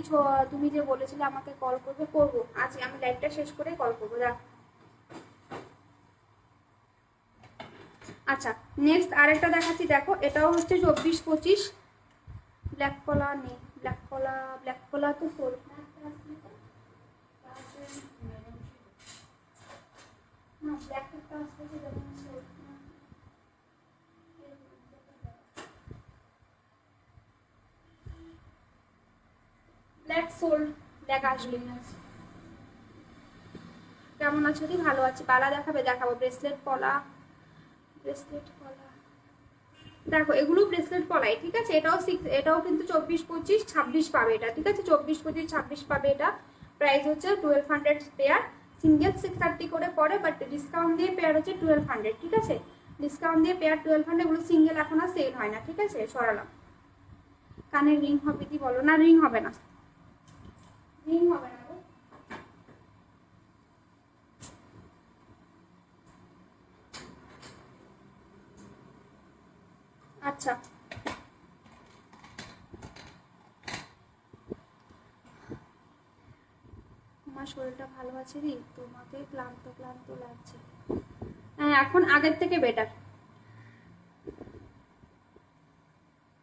তুমি যে বলেছিলে আমাকে কল করবে, করব আজ, আমি লাইভটা শেষ করে কল করব। দেখ আচ্ছা নেক্সট আরেকটা দেখাচ্ছি, দেখো এটাও হচ্ছে 24-25। ব্ল্যাক কলা নেই, ব্ল্যাক কলা তো সোল না, ব্ল্যাক একটা আসছে যেমন সোল। ব্ল্যাক সোল, ব্ল্যাক আসবে। কেমন আছো দি? ভালো আছি। বালা দেখাবে? দেখাবো। ব্রেসলেট পলা, ব্রেসলেট পলা, দেখো এগুলো ব্রেসলেট পলাই, ঠিক আছে। এটাও কিন্তু 24-25-26 পাবে এটা, ঠিক আছে, 24-25-26 পাবে এটা। প্রাইস হচ্ছে 1200 পেয়ার, সিঙ্গেল 630 করে পড়ে, বাট ডিসকাউন্ট দিয়ে পেয়ার হচ্ছে 1200, ঠিক আছে। ডিসকাউন্ট দিয়ে পেয়ার 1200, এগুলো সিঙ্গেল এখন আর সেল হয় না, ঠিক আছে, সরালাম। কানের রিং হবে কি বলো? না রিং হবে না, রিং হবে না। আচ্ছা তোমার শরীরটা ভালো আছে রে? তোমাকে ক্লান্ত ক্লান্ত লাগছে। হ্যাঁ এখন আগের থেকে বেটার।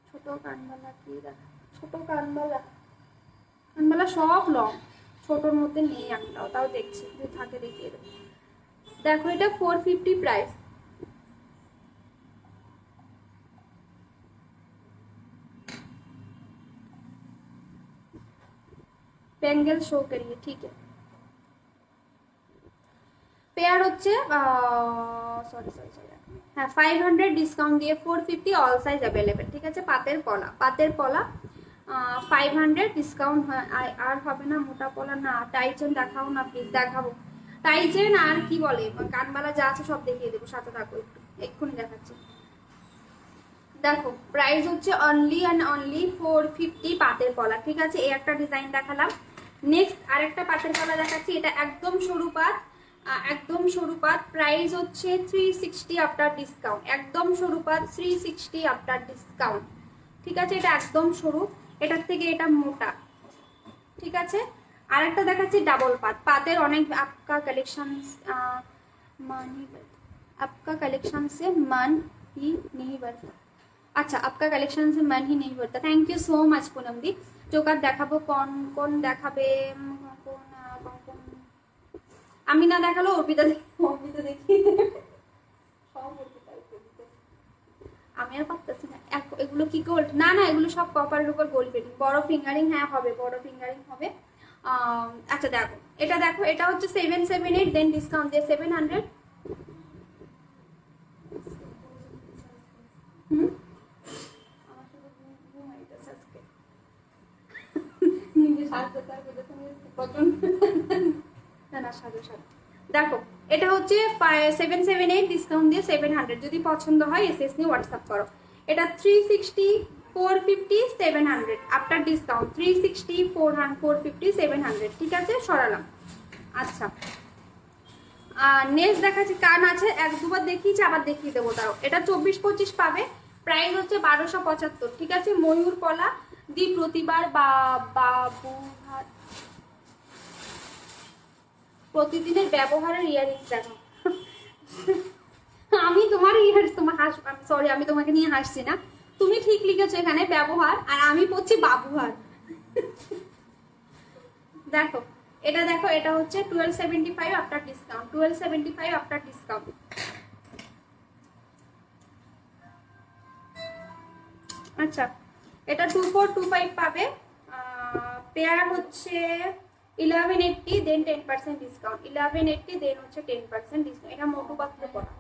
ছোট কানবালা কি দেখা, ছোট কানবালা, কানবালা সব লং, ছোটোর মধ্যে নেই একটাও, তাও দেখছি যদি থাকে দেখিয়ে দেবো। দেখো এটা 450 প্রাইস। বেঙ্গল শো করিয়ে, ঠিক আছে। পেয়ার হচ্ছে সরি সরি সরি হ্যাঁ 500 ডিসকাউন্ট দিয়ে 450, অল সাইজ অ্যাভেলেবেল, ঠিক আছে। পাতের পলা, পাতের পলা 500 ডিসকাউন্ট আর হবে না। মোটা পলা না, টাইচেন দেখাও না প্লিজ। দেখাবো টাইচেন আর কি বলে কানবালা যা আছে সব দেখিয়ে দেবো, সাথে থাকো একটু, এক্ষুনি দেখাচ্ছি। দেখো প্রাইস হচ্ছে অনলি অ্যান্ড অনলি 450 পাতের পলা, ঠিক আছে। এই একটা ডিজাইন দেখালাম। নেক্সট আরেকটা পাতের পলা দেখাচ্ছি, এটা একদম সরু পাত, একদম সরু পাত, প্রাইস হচ্ছে 360 আফটার ডিসকাউন্ট, একদম সরু পাত 360 আফটার ডিসকাউন্ট, ঠিক আছে। এটা একদম সরু, এটার থেকে এটা মোটা, ঠিক আছে। আরেকটা দেখাচ্ছি ডাবল পাত, পাতের অনেক আপকা কালেকশন, आपका कलेक्शन से मन ही नहीं भरता। আচ্ছা आपका कलेक्शन से मन ही नहीं भरता, thank you so much Poonam the. Choker দেখাবো, কোন কোন দেখাবে, কোন কোন আমি না দেখালো অর্পিতা দেখি সব আমি আর পারতেছি না। এগুলো কি গোল্ড? না না, এগুলো সব কপারের উপর গোল্ড প্লেটিং। বড় ফিঙ্গারিং হ্যাঁ হবে, বড় ফিঙ্গারিং হবে। আচ্ছা দেখো এটা, দেখো এটা হচ্ছে 778, দেন ডিসকাউন্ট দিয়ে 700। দেখো এটা হচ্ছে 778 ডিসকাউন্ট দিয়ে 700, যদি পছন্দ হয় এসএস নিয়ে হোয়াটসঅ্যাপ করো। এটা 360, 450, 700 আফটার ডিসকাউন্ট, 360, 450, 700, ঠিক আছে। সরালাম। আচ্ছা নেক্সট দেখাচ্ছি, কান আছে এক দুবার দেখিয়েছি, আবার দেখিয়ে দেবো। তাও এটা 24-25 পাবে, প্রাইস হচ্ছে 1275, ঠিক আছে। ময়ূর পলা দি প্রতিবার বা বাবুহার, প্রতিদিনের ব্যবহারের ইয়ারিংস দেখো। আমি তোমার তোমার সরি আমি তোমাকে নিয়ে হাসছি না, তুমি ঠিক লিখেছো এখানে ব্যবহার, আর আমি পড়ছি বাবুহার। দেখো এটা, দেখো এটা হচ্ছে 1275 আফটার ডিসকাউন্ট, 1275 আফটার ডিসকাউন্ট। আচ্ছা এটা 2425 পাবে, পেয়ার হচ্ছে 1180, দেন 10% ডিসকাউন্ট, 1180 দেন হচ্ছে 10% ডিসকাউন্ট। এটা মোটু পাতলে পড়া,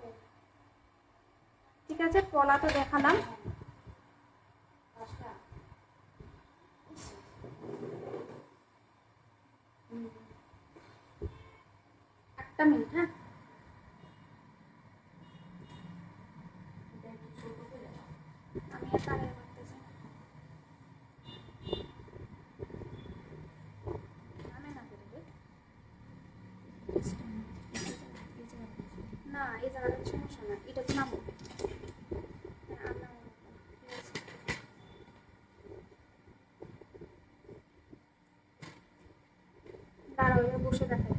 ঠিক আছে। পলা তো দেখালাম। একটা মিনিট, হ্যাঁ আমি একটা না, এই জায়গাটা সমস্যা না, এটা তো নামো দাঁড়াও, বসে দেখাই।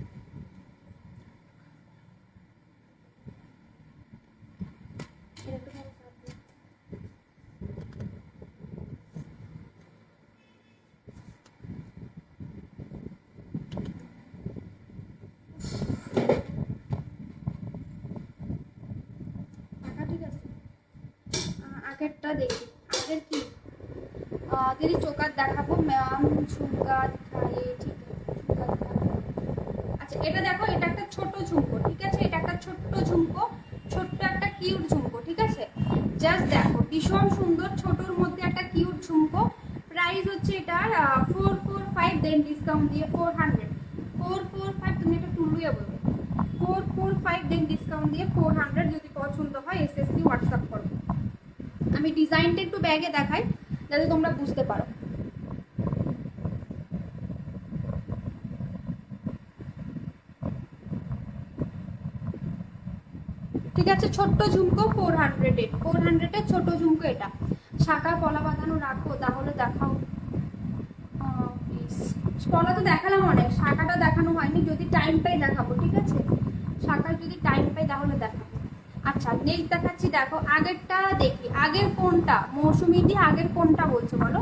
আগেরটা দেখি, আগের কি দিদি চোকার দেখাবো ম্যাম, ঝুমকা দিখাইয়ে, ঠিক আছে। আচ্ছা এটা দেখো, এটা একটা ছোট ঝুমকো, ঠিক আছে। এটা একটা ছোট্ট ঝুমকো, ছোট্ট একটা কিউট ঝুমকো, ঠিক আছে। জাস্ট দেখো ভীষণ সুন্দর, ছোটোর মধ্যে একটা কিউট ঝুমকো। প্রাইস হচ্ছে এটার 445, দেন ডিসকাউন্ট দিয়ে 400, 445, তুমি একটা টুলুইয়া বলবে 445, দেন ডিসকাউন্ট দিয়ে 400। যদি পছন্দ হয় এসএসসি হোয়াটসঅ্যাপ করো। আমি ডিজাইনটা একটু ব্যাগে দেখাই যাতে তোমরা বুঝতে পারো। ঠিক আছে, ছোট্ট ঝুমকো 400, 400 ছোট ঝুমকো। এটা শাখা পলা বাঁধানো রাখো, তাহলে দেখাও প্লিজ। পলা তো দেখালাম অনেক, শাখাটা দেখানো হয়নি, যদি টাইম পাই দেখাবো, ঠিক আছে। শাখার যদি টাইম পাই তাহলে দেখাবো। আচ্ছা নেক্সট দেখাচ্ছি, দেখো আগেরটা দেখি, আগের কোনটা মৌসুমি দিয়ে আগের কোনটা বলছো বলো,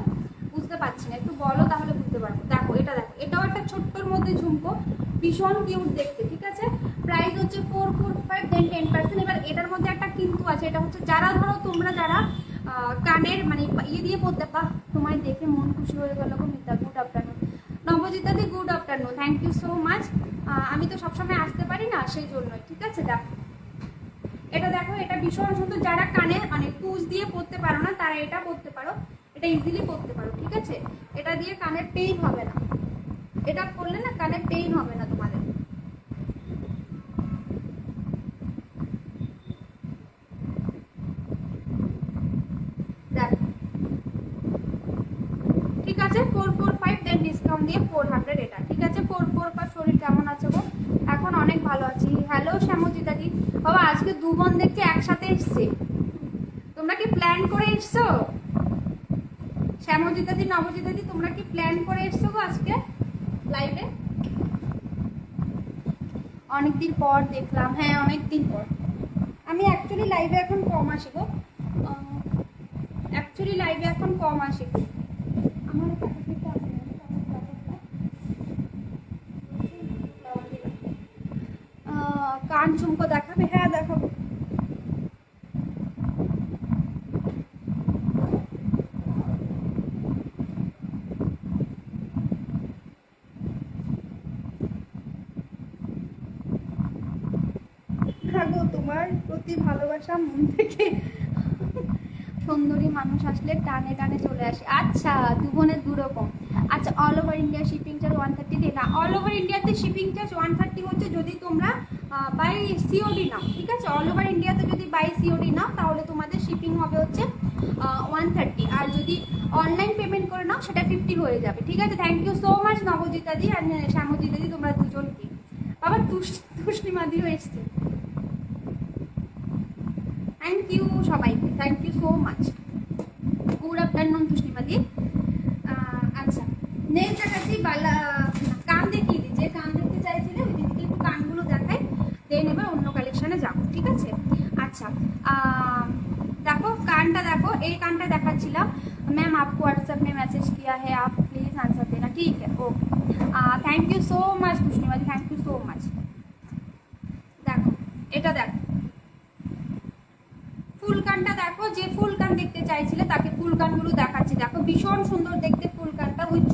বুঝতে পারছি না, একটু বলো তাহলে বুঝতে পারবো। দেখো এটা দেখো, এটাও একটা ছোট্টর মধ্যে ঝুমকো, ভীষণ কিউট দেখতে, ঠিক আছে। প্রাইস হচ্ছে 445 দেন 10%। এবার এটার মধ্যে একটা কিন্তু আছে, এটা হচ্ছে যারা ধরো তোমরা যারা কানের মানে ইয়ে দিয়ে পড়তে, বা তোমায় দেখে মন খুশি হয়ে গেল গো মিতা, গুড আফটারনুন। নবজিতা দি good afternoon, thank you so much. আমি তো সবসময় আসতে পারি না সেই জন্যই, ঠিক আছে। দেখো এটা দেখো, এটা ভীষণ সুন্দর, যারা কানে মানে টুজ দিয়ে পড়তে পারো না তারা এটা পড়তে পারো, এটা ইজিলি পড়তে পারো, ঠিক আছে। এটা দিয়ে কানের পেইন হবে না, এটা করলে না কানের পেইন হবে না তোমাদের। দেখো ঠিক আছে, 445 দেন ডিসকাউন্ট দিয়ে 400 এটা, ঠিক আছে। 445। শরীর কেমন আছে গো? এখন অনেক ভালো আছি। হ্যালো শ্যামজিতা দি, বাবা আজকে দু বোন দেখছি একসাথে এসছে, তোমরা কি প্ল্যান করে এসছো? শ্যামজিতা দি নবজিতা দি তোমরা কি প্ল্যান করে এসছো গো আজকে লাইভে? অনেকদিন পর দেখলাম, হ্যাঁ অনেকদিন পর। আমি অ্যাকচুয়ালি লাইভে এখন কম আসি গো, অ্যাকচুয়ালি লাইভে এখন কম আসি। আমার কান ঝুমকো দেখাবে? হ্যাঁ দেখাবো। তোমার প্রতি ভালোবাসা মন থেকে, সুন্দরী মানুষ আসলে টানে টানে চলে আসে। আচ্ছা দু বোনের দুরকম। আচ্ছা all over India shipping charge 130 দিয়ে না, অল ওভার ইন্ডিয়াতে শিপিং চার্জ 130 হচ্ছে যদি তোমরা বাই সিওডি নাও, ঠিক আছে। অল ওভার ইন্ডিয়াতে যদি বাই সিওডি নাও তাহলে তোমাদের শিপিং হবে হচ্ছে 130, আর যদি অনলাইন পেমেন্ট করে নাও সেটা 50 হয়ে যাবে, ঠিক আছে। Thank you so much Nabajita দি আর শ্যামজিতা দি, তোমরা দুজনকে। বাবা তুষ্টিমাদিও এসছে, থ্যাংক ইউ সবাইকে, thank you so much. Good afternoon তুষ্টিমাদি। আচ্ছা নেক্সট দেখাচ্ছি কান দেখিয়ে দিই, যে কান দেখতে চাইছিলে ওই দিকে একটু কানগুলো দেখাই, দেন এবার অন্য কালেকশনে যাবো, ঠিক আছে। আচ্ছা দেখো কানটা দেখো, এই কানটা দেখাচ্ছিলাম। मैम आपको व्हाट्सएप में मैसेज किया है, आप प्लीज़ आंसर देना, ठीक है okay. Thank you so much तुष्टिमादी, थैंक यू सो मच। দেখো এটা দেখো ফুল কানটা দেখো, যে ফুল কান দেখতে চাইছিলে তাকে ফুল কানগুলো দেখাচ্ছি। দেখো ভীষণ সুন্দর দেখতে ফুল কানটা, উইথ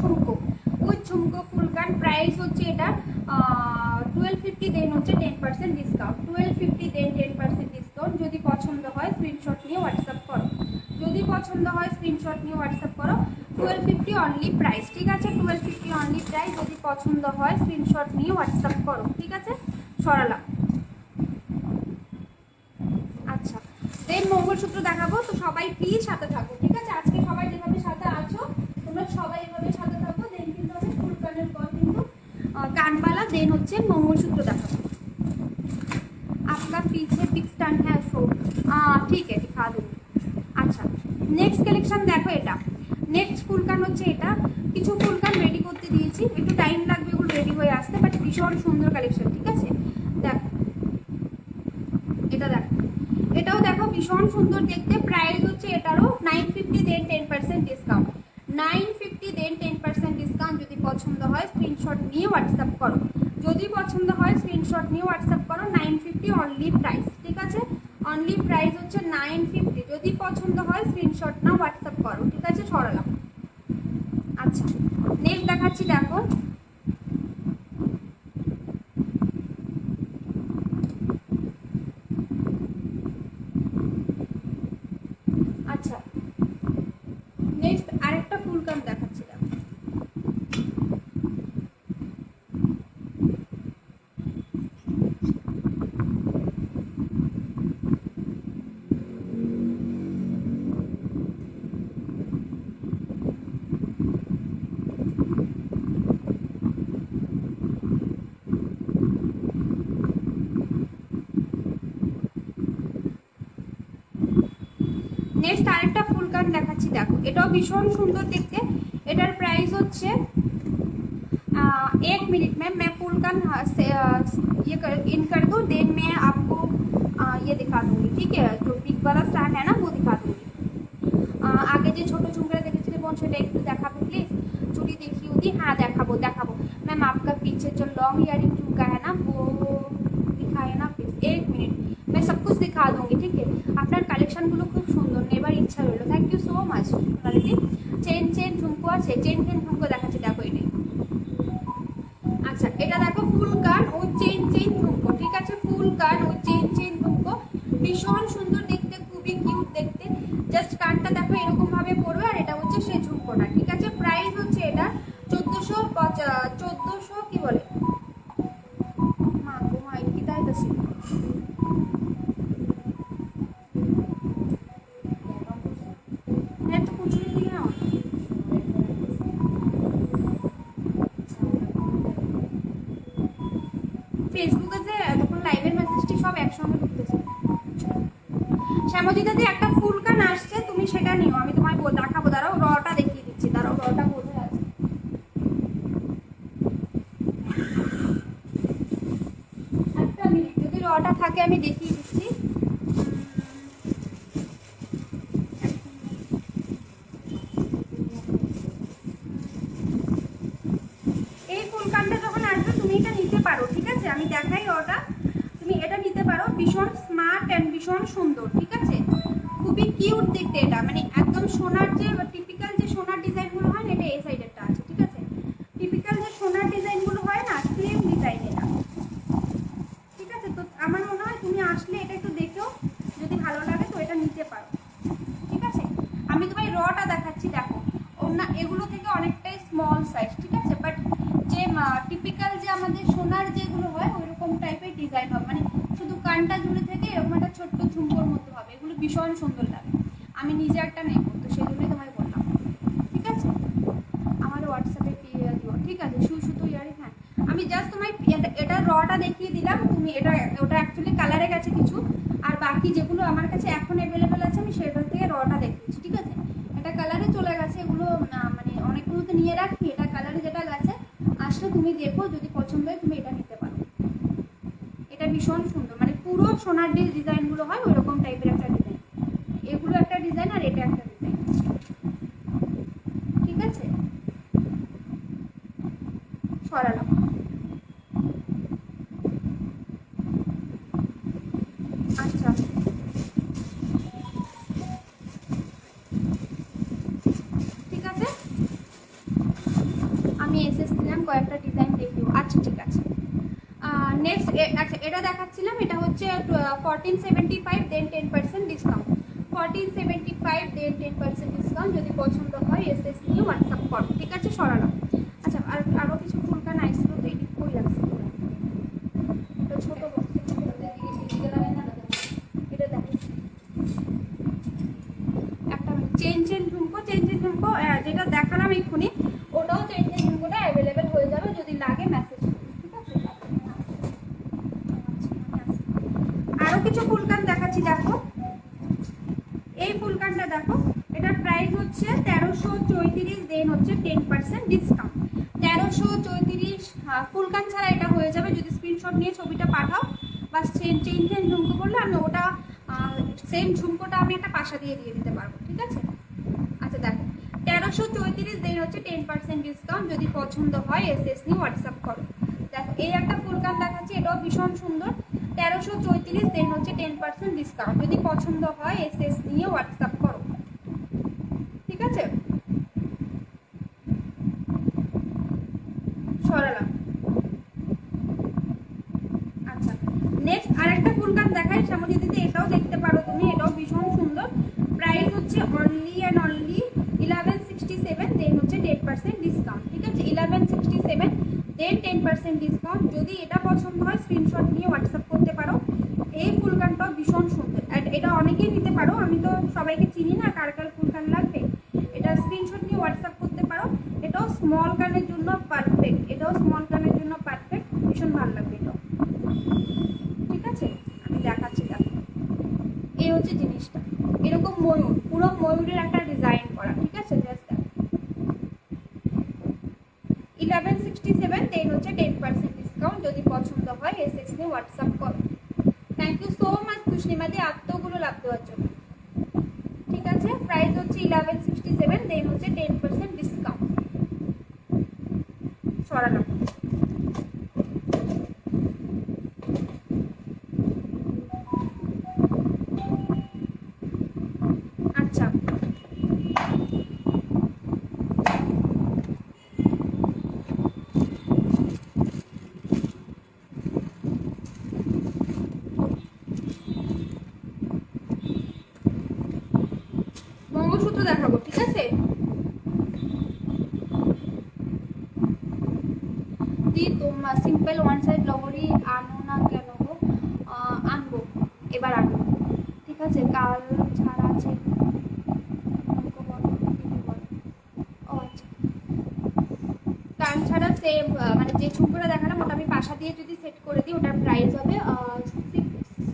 ঝুমকো ফুল কান। প্রাইস হচ্ছে এটা 1250 দেন হচ্ছে 10% ডিসকাউন্ট, 1250 দেন 10% ডিসকাউন্ট। যদি পছন্দ হয় স্ক্রিনশট নিয়ে হোয়াটসঅ্যাপ করো, যদি পছন্দ হয় স্ক্রিনশট নিয়ে হোয়াটসঅ্যাপ করো। 1250 অনলি প্রাইস, ঠিক আছে। 1250 অনলি প্রাইস, যদি পছন্দ হয় স্ক্রিনশট নিয়ে হোয়াটসঅ্যাপ করো, ঠিক আছে। সরালাম। আচ্ছা দেন মঙ্গলসূত্র দেখাবো, তো সবাই প্লিজ সাথে থাকো, ঠিক আছে। আজকে সবাই যেভাবে সাথে আছো তোমরা সবাই এভাবে সাথে থাকো। দেন কিন্তু আমি ফুল কানের পর কিন্তু কানবালা দেন হচ্ছে মঙ্গলসূত্র দেখাবো। आपका पीछे बिग स्टैंड है शो, ठीक है दिखा दूँगी। আচ্ছা নেক্সট কালেকশন দেখো, এটা নেক্সট ফুলকান হচ্ছে এটা। কিছু ফুলকান রেডি করতে দিয়েছি, একটু টাইম লাগবে এগুলো রেডি হয়ে আসতে, বাট ভীষণ সুন্দর কালেকশন, ঠিক আছে। দেখো এটা দেখো, এটাও দেখো ভীষণ সুন্দর দেখতে। প্রাইস হচ্ছে এটারও 950 দেন 10% ডিসকাউন্ট, 950 দেন 10% ডিসকাউন্ট। যদি পছন্দ হয় স্ক্রিনশট নিয়ে হোয়াটসঅ্যাপ করো, যদি পছন্দ হয় স্ক্রিনশট নিয়ে হোয়াটসঅ্যাপ করো। 950 অনলি প্রাইস, ঠিক আছে। অনলি প্রাইস হচ্ছে 950, যদি পছন্দ হয় স্ক্রিনশট না হোয়াটসঅ্যাপ করো, ঠিক আছে। সরালাম। আচ্ছা নেক্সট দেখাচ্ছি, দেখো আচ্ছা নেক্সট আরেকটা ফুলকান দেখাচ্ছি, দেখো নেক্সট আরেকটা ফুলকান দেখাচ্ছি। দেখো এটাও ভীষণ সুন্দর দেখতে, এটার প্রাইস হচ্ছে 1 मिनट में मैं फुल का ये इन कर दूँ, देन मैं आपको ये दिखा दूंगी, ठीक है, जो बिग वाला स्टार्ट है ना वो दिखा दूंगी। आगे जो ছোট ঝুমকা দেখেছিলে বোন সেটা একটু দেখাবো প্লিজ, चूड़ी देखी होती, हाँ देखाबो देखाबो मैम। आपका पीछे जो लॉन्ग इयरिंग झुमका है ना वो दिखाए ना प्लीज, 1 मिनट मैं सब कुछ दिखा दूंगी, ठीक है। আপনার কালেকশনগুলো খুব সুন্দর, নেবার ইচ্ছা রইলো, thank you so much. Quality chain chain ঝুমকো আছে, চেন চেন ঝুমকো দেখাচ্ছি, দেখো এই আচ্ছা এটা দেখো ফুল কান ও চেন চেন ঝুমকো, ঠিক আছে, ফুল কান ও চেন চেন ঝুমকো, ভীষণ সুন্দর দেখতে, খুবই কিউট দেখতে। জাস্ট কানটা দেখো এরকম ভাবে পড়বে, আর এটা হচ্ছে সেই ঝুমকোটা, ঠিক আছে। প্রাইস হচ্ছে এটা 1400 কি বলে মা গো মা কি দাইতাছি, এত কুচুরি দিয়ে নাও। ফেসবুকে যে তখন লাইভের মেসেজটি সব একসঙ্গে ঢুকতেছে। শ্যামজিদাতে একটা ফুল কান আসছে, তুমি সেটা নিও, আমি তোমায় দেখাবো, দাঁড়াও রটা দেখিয়ে দিচ্ছি, দাঁড়াও রটা কোথায় আছে, একটা মিনিট, যদি রটা থাকে আমি দেখিয়ে দিচ্ছি। এই ফুল কানটা যখন আসবে তুমি এটা নিতে পারো, ঠিক আছে, আমি দেখাই রটা, তুমি এটা নিতে পারো, ভীষণ স্মার্ট অ্যান্ড ভীষণ সুন্দর, ঠিক আছে, খুবই কিউট দেখতে। এটা মানে একদম সোনার যে টিপিক্যাল যে সোনার ডিজাইনগুলো হয় না, এটা এই সাইডেরটা আছে, ঠিক আছে, টিপিক্যাল যে সোনার ডিজাইনগুলো হয় না সেম ডিজাইন এটা, ঠিক আছে। তো আমার মনে হয় তুমি আসলে এটা একটু দেখো, যদি ভালো লাগে তো এটা নিতে পারো, ঠিক আছে। আমি তোমায় রটা দেখাচ্ছি, দেখো ওনা এগুলো থেকে অনেকটাই স্মল সাইজ, ঠিক আছে, বাট যে টিপিক্যাল যে আমাদের সোনার যেগুলো হয় ওইরকম টাইপের ডিজাইন হবে, মানে শুধু কানটা জুড়ে থেকে এরকম একটা ছোট্ট ঝুমকোর মতো হবে, এগুলো ভীষণ সুন্দর লাগে। আমি নিজে একটা নেব, তো সেই জন্যই তোমায় বললাম, ঠিক আছে। আমার হোয়াটসঅ্যাপে দিও, ঠিক আছে, সুতো ইয়ারিং, হ্যাঁ আমি জাস্ট তোমায় এটা রটা দেখিয়ে দিলাম, তুমি এটা ওটা অ্যাকচুয়ালি কালারে গেছে কিছু, আর বাকি যেগুলো আমার কাছে এখন অ্যাভেলেবেল আছে আমি সেটা থেকে রটা দেখিয়েছি, ঠিক আছে। এটা কালারে চলে গেছে, এগুলো মানে অনেকগুলো তো নিয়ে রাখি, এটা কালারে যেটা গেছে আসলে তুমি দেখো, যদি পছন্দ হয় তুমি এটা নিতে পারো, এটা ভীষণ সুন্দর, মানে পুরো সোনার যে ডিজাইনগুলো হয় ওই রকম টাইপের একটা ডিজাইন, এগুলো একটা ডিজাইন আর এটা একটা ডিজাইন, ঠিক আছে। সরালাম, আচ্ছা ঠিক আছে, আমি এসএস দিলাম, কয়েকটা ডিজাইন দেখিও, আচ্ছা ঠিক আছে। নেক্সট আচ্ছা এটা দেখাচ্ছিলাম, এটা হচ্ছে 1475 দেন 10% ডিসকাউন্ট, 1475 দেন 10% ডিসকাউন্ট, যদি পছন্দ হয় এসএস নিয়ে হোয়াটসঅ্যাপ করো, ঠিক আছে। সরালাম। আচ্ছা আর আরও কিছু ফুলকান আইসিল তো এটি কই লাগছে, এটা ছোটো এটা দেখো একটা চেন চেন ঝুমকো, চেন চেন ঝুমকো যেটা দেখালাম এক্ষুনি, ওটাও চেন চেন ঝুমকোটা অ্যাভেলেবেল হয়ে যাবে, যদি লাগে মেসেজ, ঠিক আছে। আরও কিছু ফুলকান দেখাচ্ছি, দেখো এই ফুলকানটা দেখো, এটার প্রাইস হচ্ছে 1334, দেন হচ্ছে 10% ডিসকাউন্ট, 1334। ফুলকান ছাড়া এটা হয়ে যাবে, যদি স্ক্রিনশট নিয়ে ছবিটা পাঠাও, বা চেন চেন চেন ঝুমকো বললে আমি ওটা সেম ঝুমকোটা আমি একটা পাশা দিয়ে দিতে পারবো, ঠিক আছে। আচ্ছা দেখো 1334, দেন হচ্ছে 10% ডিসকাউন্ট, যদি পছন্দ হয় এসএস নিয়ে হোয়াটসঅ্যাপ করো। দেখো এই একটা ফুলকান দেখাচ্ছি, এটাও ভীষণ সুন্দর, 1334, দেন হচ্ছে 10% ডিসকাউন্ট, যদি পছন্দ হয় এসএস নিয়ে হোয়াটসঅ্যাপ করো, ঠিক আছে। সরালাম। আচ্ছা নেক্সট আরেকটা ফুলকান দেখাই শ্যামলী দিদি, এটাও দেখতে পারো তুমি, এটাও ভীষণ সুন্দর, প্রাইস হচ্ছে অনলি অ্যান্ড অনলি 1167, দেন হচ্ছে 10% ডিসকাউন্ট, ঠিক আছে, 1167 দেন 10% ডিসকাউন্ট, যদি এটা পছন্দ হয় স্ক্রিনশট নিয়ে হোয়াটসঅ্যাপ করতে পারো। এই ফুলকানটাও ভীষণ সুন্দর, এটা অনেকেই নিতে পারো, আমি তো সবাইকে চিনি না কার কার ফুলকান লাগবে, এটা স্ক্রিনশট নিয়ে হোয়াটসঅ্যাপ করতে পারো। এটাও স্মল কানের জন্য পারফেক্ট, এটাও স্মল কানের জন্য পারফেক্ট, ভীষণ ভালো লাগবে এটাও, ঠিক আছে। আমি দেখাচ্ছি, দেখো এই হচ্ছে জিনিসটা, এরকম ময়ূর, পুরো ময়ূরের একটা ডিজাইন করা, ঠিক আছে, জাস্ট 1167, দেন হচ্ছে 10% ডিসকাউন্ট, যদি পছন্দ হয় এসএস নিয়ে হোয়াটসঅ্যাপ করো, থ্যাংক ইউ সো মাচ তুষ্ণিমাদি এতগুলো লাভ দেওয়ার জন্য। ঠিক আছে, প্রাইস হচ্ছে 1167, দেন হচ্ছে 10% ডিসকাউন্ট। সরালাম। আচ্ছা মঙ্গলসূত্র দেখাবো, ঠিক আছে। দি তোমার সিম্পল ওয়ান সাইড লহরি আনো না কেন গো? আনবো, এবার আনবো, ঠিক আছে। কাল ছাড়া আছে, ও আচ্ছা, কাল ছাড়া সেম মানে যে ঝুমকোটা দেখালাম ওটা আমি পাশা দিয়ে যদি সেট করে দিই ওটার প্রাইস হবে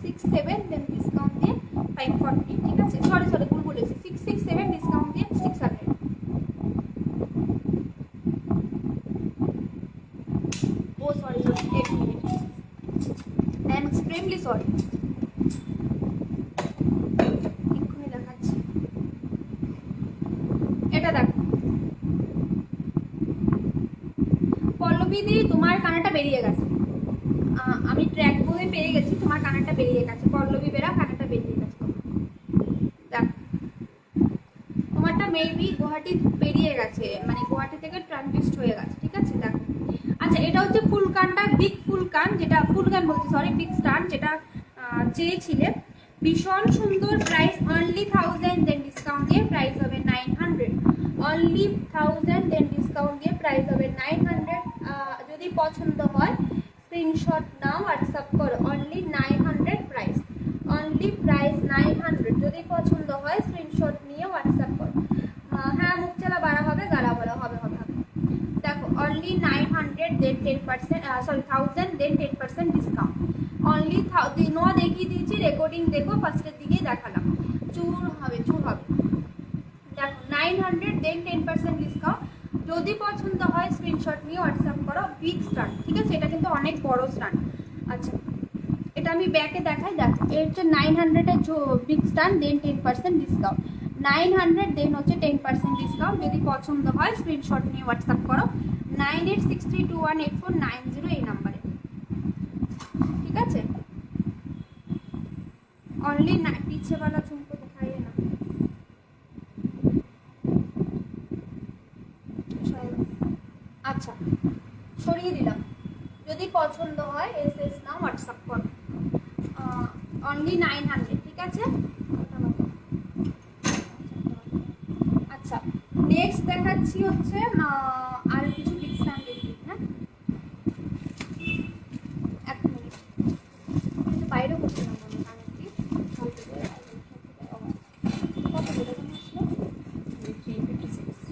667, দেন ডিসকাউন্ট দিয়ে 540, ঠিক আছে। সরি ভুল বলেছি, 667 ডিসকাউন্ট দিয়ে 600। Oh sorry, 8 minute, I am extremely sorry. এক্ষুনি দেখাচ্ছি। এটা দেখো পল্লবী দি, তোমার কানাটা বেরিয়ে গেছে। আমি ট্র্যাক বয়ে পেয়ে গেছি, তোমার কানাটা বেরিয়ে গেছে। পল্লবী বেরা, কানাটা বেরিয়ে গেছে। দেখো তোমারটা মেবি গুয়াহাটি বেরিয়ে গেছে, মানে গুয়াহাটি থেকে ট্রানজিস্ট হয়ে গেছে, ঠিক আছে। দেখো আচ্ছা, এটা হচ্ছে ফুল কানটা, বিগ ফুল কান, যেটা ফুল কান বলছি সরি, বিগ স্টার, যেটা চেয়েছিলে। ভীষণ সুন্দর, প্রাইস অনলি 1000, দেন ডিসকাউন্ট দিয়ে প্রাইস হবে 900। অনলি 1000, দেন ডিসকাউন্ট দিয়ে প্রাইস হবে 900। যদি পছন্দ হয় স্ক্রিনশট নাও, হোয়াটসঅ্যাপ করো। Only 900 price, only price 900। যদি পছন্দ হয় স্ক্রিনশট নিয়ে হোয়াটসঅ্যাপ করো। হ্যাঁ, মুখ চালা বাড়া হবে, গালা বলা হবে হবে হবে। দেখো অনলি 900, দেন 10% সরি 1000, দেন 10% ডিসকাউন্ট। অনলি নোয়া দেখিয়ে দিয়েছি, রেকর্ডিং দেখো, ফার্স্টের দিকেই দেখালাম। চুর হবে, চুর হবে। দেখো 900, দেন 10% ডিসকাউন্ট। যদি পছন্দ হয় স্ক্রিনশট নিয়ে হোয়াটসঅ্যাপ করো। বিগ স্টান, ঠিক আছে, এটা কিন্তু অনেক বড় স্টান। আচ্ছা, এটা আমি ব্যাকে দেখাই। দেখো এর হচ্ছে 900-এর বিগ স্টান, দেন 10% ডিসকাউন্ট। 900, দেন হচ্ছে 10% ডিসকাউন্ট। যদি পছন্দ হয় স্ক্রিনশট নিয়ে হোয়াটসঅ্যাপ করো 9863218490 এই নাম্বারে, ঠিক আছে। অনলি পিছেওয়ালা ঝুমকো দেখাইয়ে না। আচ্ছা, সরিয়ে দিলাম। যদি পছন্দ হয় এসএস না হোয়াটসঅ্যাপ করো। অনলি 900, ঠিক আছে। আচ্ছা, নেক্সট দেখাচ্ছি হচ্ছে আর কিছু ডিসকাউন্ট দেখি। হ্যাঁ, এক মিনিট, কিন্তু বাইরে করতে না মনে হয় কি কত বলে আসলো 356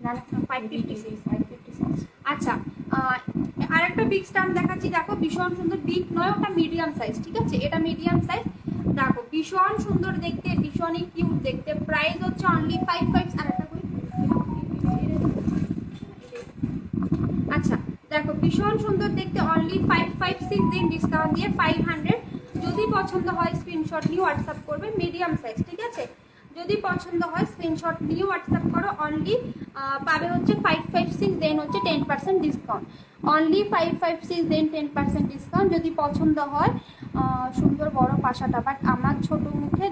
না 556। আচ্ছা, আরেকটা বিগ স্টাম্প দেখাচ্ছি। দেখো ভীষণ সুন্দর, বিগ নয়, ওটা মিডিয়াম সাইজ, ঠিক আছে। এটা মিডিয়াম সাইজ। দেখো ভীষণ সুন্দর দেখতে, ভীষণই কিউট দেখতে। প্রাইস হচ্ছে অনলি 55। আরেকটা করি। আচ্ছা দেখো ভীষণ সুন্দর দেখতে, অনলি 556, দিন ডিসকাউন্ট দিয়ে 500। যদি পছন্দ হয় স্ক্রিনশট নিয়ে হোয়াটসঅ্যাপ করবে। মিডিয়াম সাইজ, ঠিক আছে। যদি পছন্দ হয় স্ক্রিনশট নিয়ে হোয়াটসঅ্যাপ করো। অনলি পাবে হচ্ছে 556, দেন হচ্ছে 10% ডিসকাউন্ট। অনলি 556, দেন 10% ডিসকাউন্ট। যদি পছন্দ হয় সুন্দর বড় পাশাটা, বাট আমার ছোট মুখে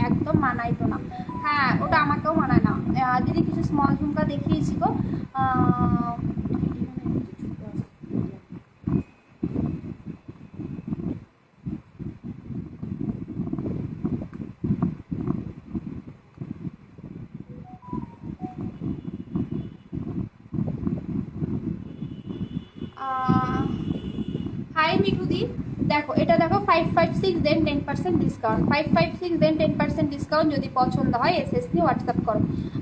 একদম মানাইতো না। হ্যাঁ, ওটা আমাকেও মানায় না। দিদি কিছু স্মল ঝুমকা দেখিয়েছি গো। হাই মিঠুদি, দেখো এটা দেখো 556, দেন 10% ডিসকাউন্ট। 556, দেন 10% ডিসকাউন্ট। যদি পছন্দ হয় এসএস নিয়ে হোয়াটসঅ্যাপ করো।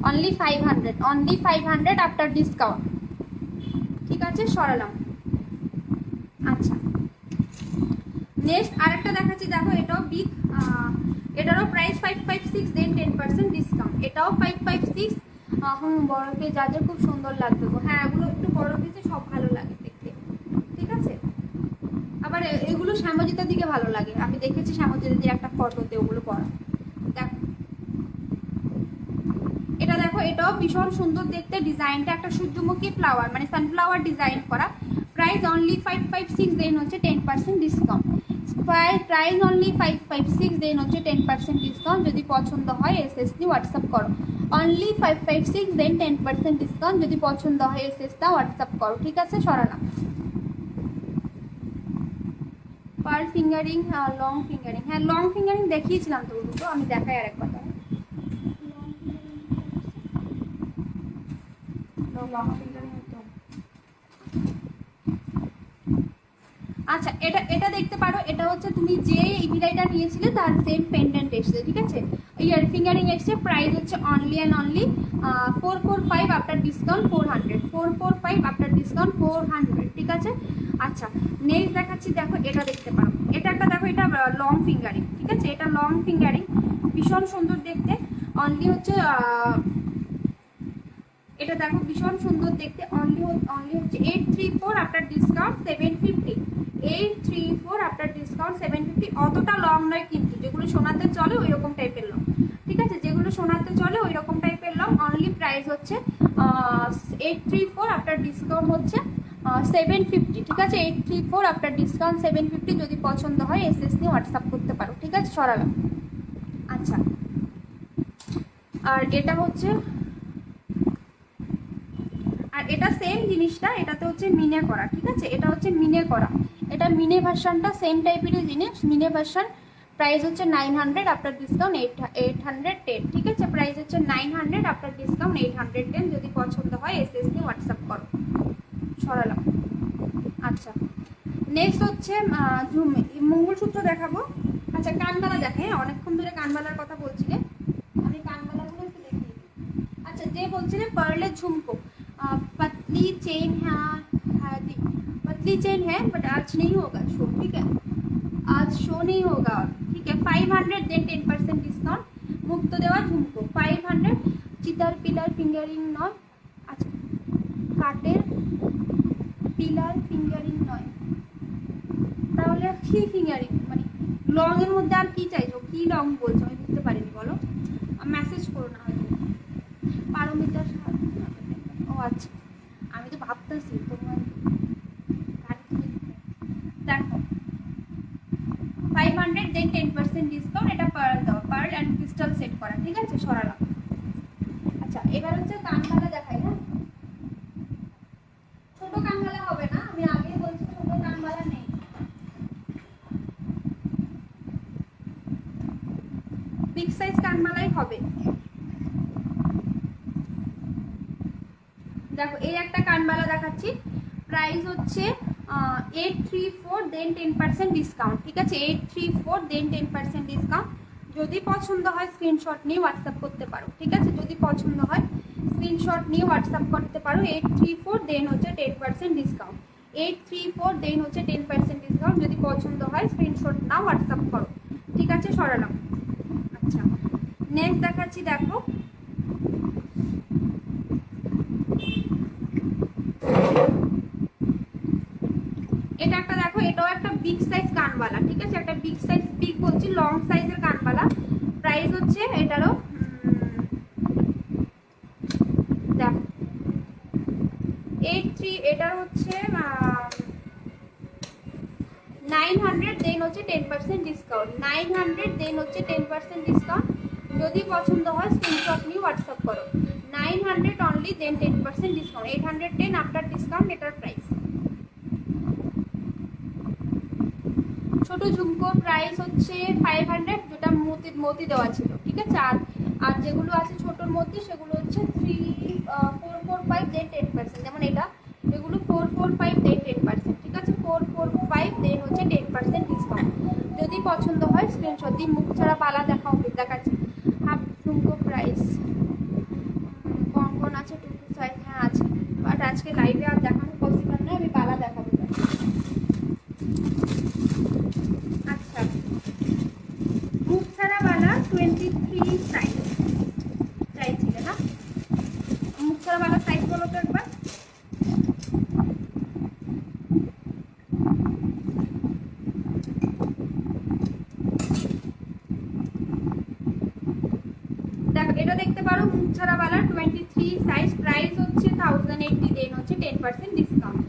অনলি 500, অনলি 500 আফটার ডিসকাউন্ট, ঠিক আছে। সরালাম। আচ্ছা, নেক্সট আরেকটা দেখাচ্ছি। দেখো এটাও বিগ, এটারও প্রাইস 556, দেন 10% ডিসকাউন্ট। এটাও 556। বড় পিস, যাদের খুব সুন্দর লাগবে গো। হ্যাঁ, এগুলো একটু বড় পিসে সব ভালো লাগে দেখতে, ঠিক আছে। আবার এগুলো এগুলো শ্যামজিতার দিকে ভালো লাগে, আমি দেখেছি শ্যামজিতাদের একটা ফটোতে ওগুলো পরা। দেখো এটা, দেখো এটাও ভীষণ সুন্দর দেখতে, ডিজাইনটা একটা সূর্যমুখী ফ্লাওয়ার মানে সানফ্লাওয়ার ডিজাইন করা। প্রাইস অনলি 556, দেন হচ্ছে 10% ডিসকাউন্ট। প্রাইস অনলি 556, দেন হচ্ছে 10% ডিসকাউন্ট। যদি পছন্দ হয় এসএসডি হোয়াটসঅ্যাপ করো। অনলি 556, দেন 10% ডিসকাউন্ট। যদি পছন্দ হয় এসএসটা হোয়াটসঅ্যাপ করো, ঠিক আছে? সরালাম। পার্ল ফিঙ্গারিং, লং ফিঙ্গারিং, হ্যাঁ লং ফিঙ্গারিং দেখিয়েছিলাম তো দুটো, আমি দেখাই আর একবার। আচ্ছা এটা এটা দেখতে পারো, এটা হচ্ছে তুমি যে ইভিলাইটা নিয়েছিলে তার সেম পেন্ডেন্ট এসছে, ঠিক আছে? ইয়ার ফিঙ্গারিং এসছে। প্রাইস হচ্ছে only and only 445 after discount 400, 445 after discount 400, ঠিক আছে? আচ্ছা নেক্সট দেখাচ্ছি, দেখো এটা দেখতে পারো, এটা একটা দেখো, এটা লং ফিঙ্গারিং, ঠিক আছে? এটা লং ফিঙ্গারিং, ভীষণ সুন্দর দেখতে। অনলি হচ্ছে এটা দেখো ভীষণ সুন্দর দেখতে। অনলি হচ্ছে 834 আফটার ডিসকাউন্ট 750, 834 আফটার ডিসকাউন্ট 750। অতটা লং নয় কিন্তু, যেগুলো সোনাতে চলে ওই রকম টাইপের লং, ঠিক আছে? যেগুলো সোনাতে চলে ওই রকম টাইপের লং। অনলি প্রাইস হচ্ছে 834 আফটার ডিসকাউন্ট হচ্ছে 750, ঠিক আছে? 834 আফটার ডিসকাউন্ট 750। যদি পছন্দ হয় এসএস নিয়ে হোয়াটসঅ্যাপ করতে পারো, ঠিক আছে? সরালাম। আচ্ছা আর এটা হচ্ছে, আর এটা সেম জিনিসটা, এটাতে হচ্ছে মিনে করা, ঠিক আছে? এটা হচ্ছে মিনে করা, এটা মিনে ভার্সনটা সেম টাইপেরই জিনিস, মিনে ভার্সন। প্রাইস হচ্ছে 900 আফটার ডিসকাউন্ট 810, ঠিক আছে? প্রাইস হচ্ছে 900 আফটার ডিসকাউন্ট 810। যদি পছন্দ হয় এসএস নিয়ে হোয়াটসঅ্যাপ করো। সরালাম। আচ্ছা নেক্সট হচ্ছে মঙ্গলসূত্র দেখাবো। আচ্ছা কানবালা দেখে, অনেকক্ষণ ধরে কানবালার কথা বলছিলে, আমি কানবালাগুলো একটু দেখি। আচ্ছা যে বলছিলে পার্লের ঝুমকো, पतली चेन है, पतली चेन है बट आज नहीं होगा शो, ठीक है? आज शो नहीं होगा, ठीक है? 500 देन 10% डिस्काउंट। मुक्त देवा झुमको 500, चितार पिलार फिंगारिंग नय। अच्छा काटेर पिलार फिंगारिंग नय, তাহলে কি ফিঙ্গারিং মানে লং এর মধ্যে আর কি চাইছো, কি লং বলছো আমি বুঝতে পারিনি, বলো মেসেজ করো না হয়তো। পারমিতার, ও আচ্ছা আমি তো ভাবতেছি তোমার। দেখো 500 দেন 10% ডিসকাউন্ট। এটা পার্ল দাও, পার্ল অ্যান্ড ক্রিস্টাল সেট করা, ঠিক আছে? সরালাম। আচ্ছা এবার হচ্ছে কানবালা দেখাই। হ্যাঁ ছোট কানবালা হবে না, আমি আগেই বলছি ছোট কানবালা নেই। বিগ সাইজ কানবালাই হবে। দেখো এই একটা কানবালা দেখাচ্ছি, প্রাইস হচ্ছে 834 দেন 10% ডিসকাউন্ট, ঠিক আছে? 834 দেন 10% ডিসকাউন্ট। যদি পছন্দ হয় স্ক্রিনশট নিয়ে হোয়াটসঅ্যাপ করতে পারো, ঠিক আছে? যদি পছন্দ হয় স্ক্রিনশট নিয়ে হোয়াটসঅ্যাপ করতে পারো। 834 দেন হচ্ছে 10% ডিসকাউন্ট, 834 দেন হচ্ছে 10% ডিসকাউন্ট। যদি পছন্দ হয় স্ক্রিনশট নাও, হোয়াটসঅ্যাপ করো, ঠিক আছে? সরালাম। আচ্ছা নেক্সট দেখাচ্ছি, দেখো এটা একটা, দেখো এটাও একটা বিগ সাইজ কানবালা, ঠিক আছে? একটা বিগ সাইজ, বিগ বলছি লং সাইজের কানবালা। প্রাইস হচ্ছে এটারও দেখো 83, এটার হচ্ছে 900 দেন হচ্ছে 10% ডিসকাউন্ট, 900 দেন হচ্ছে 10% ডিসকাউন্ট। যদি পছন্দ হয় স্ক্রিনশট নিয়ে হোয়াটসঅ্যাপ করো। 900 only then 10% discount, 810 after discount এটার প্রাইস। ছোট ঝুমকোর প্রাইস হচ্ছে 500, যেটা মতি দেওয়া ছিল, ঠিক আছে? আর যেগুলো আছে ছোটোর মধ্যে সেগুলো হচ্ছে 445 দেন 10%, যেমন এটা, এগুলো 445 দেন 10%, ঠিক আছে? 445 দেন হচ্ছে 10% ডিসকাউন্ট। যদি পছন্দ হয় স্ক্রিনশট দিন। মুখ ছাড়া বালা দেখাও, দেখাচ্ছি হাফ ঝুমকো প্রাইস। কঙ্কন আছে 2 সাইজ, হ্যাঁ আছে, বাট আজকে লাইভে আর দেখানো পসিবল নয়, আমি বালা দেখাবো। আচ্ছা মুখ ছাড়া বালা 23 সাইজ চাইছিলে না? মুখ ছাড়া বালা সাইজ বলো তো একবার। আবারও মুখ ছাড়াওয়ালা 23 সাইজ, প্রাইস হচ্ছে 1080, দেন হচ্ছে 10% ডিসকাউন্ট।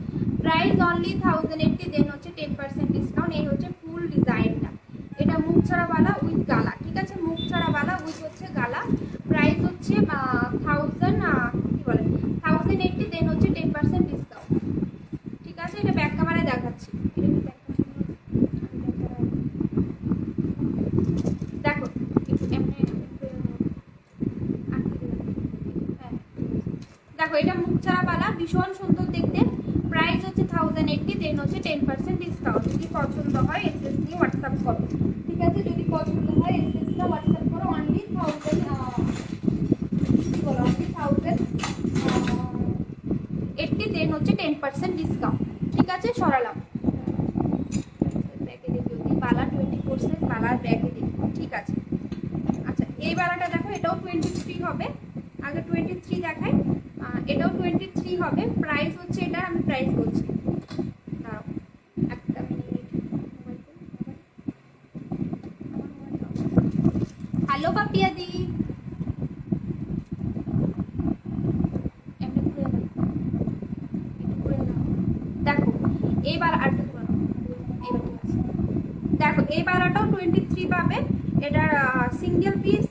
প্রাইস অনলি 1080, দেন হচ্ছে 10% ডিসকাউন্ট। এই হচ্ছে ফুল ডিজাইনটা, এটা মুখ ছাড়াওয়ালা উইথ গালা, ঠিক আছে, মুখ ছাড়াওয়ালা উইথ হচ্ছে গালা। প্রাইস হচ্ছে 1080, দেন হচ্ছে 10% ডিসকাউন্ট, ঠিক আছে। এটা ব্যাক ক্যামেরায় দেখাচ্ছি, দেখো দেখো এটা মুখ ছাড়াওয়ালা, ভীষণ সুন্দর দেখতে। প্রাইস হচ্ছে 1080, দেন হচ্ছে 10% ডিসকাউন্ট। যদি পছন্দ হয় এসএস নিয়ে হোয়াটসঅ্যাপ করো, ঠিক আছে। যদি পছন্দ হয় এসএসটা হোয়াটসঅ্যাপ করো। অনলি 1080, দেন হচ্ছে 10% ডিসকাউন্ট, ঠিক আছে। সরালাম ব্যাগে দেখি, বালা 24 সাইজ বালার ব্যাগে দেখি, ঠিক আছে। আচ্ছা এই বালাটা দেখো, এটাও 23 হবে। আগে 23 দেখাই, এটাও 23 হবে। প্রাইস হচ্ছে, এটা আমি প্রাইস বলছি, দাঁড়াও একটা মিনিট। হ্যালো পাপিয়া দি, দেখো এইবার আর দেখো এই বালাটাও 23 পাবে। এটার সিঙ্গেল পিস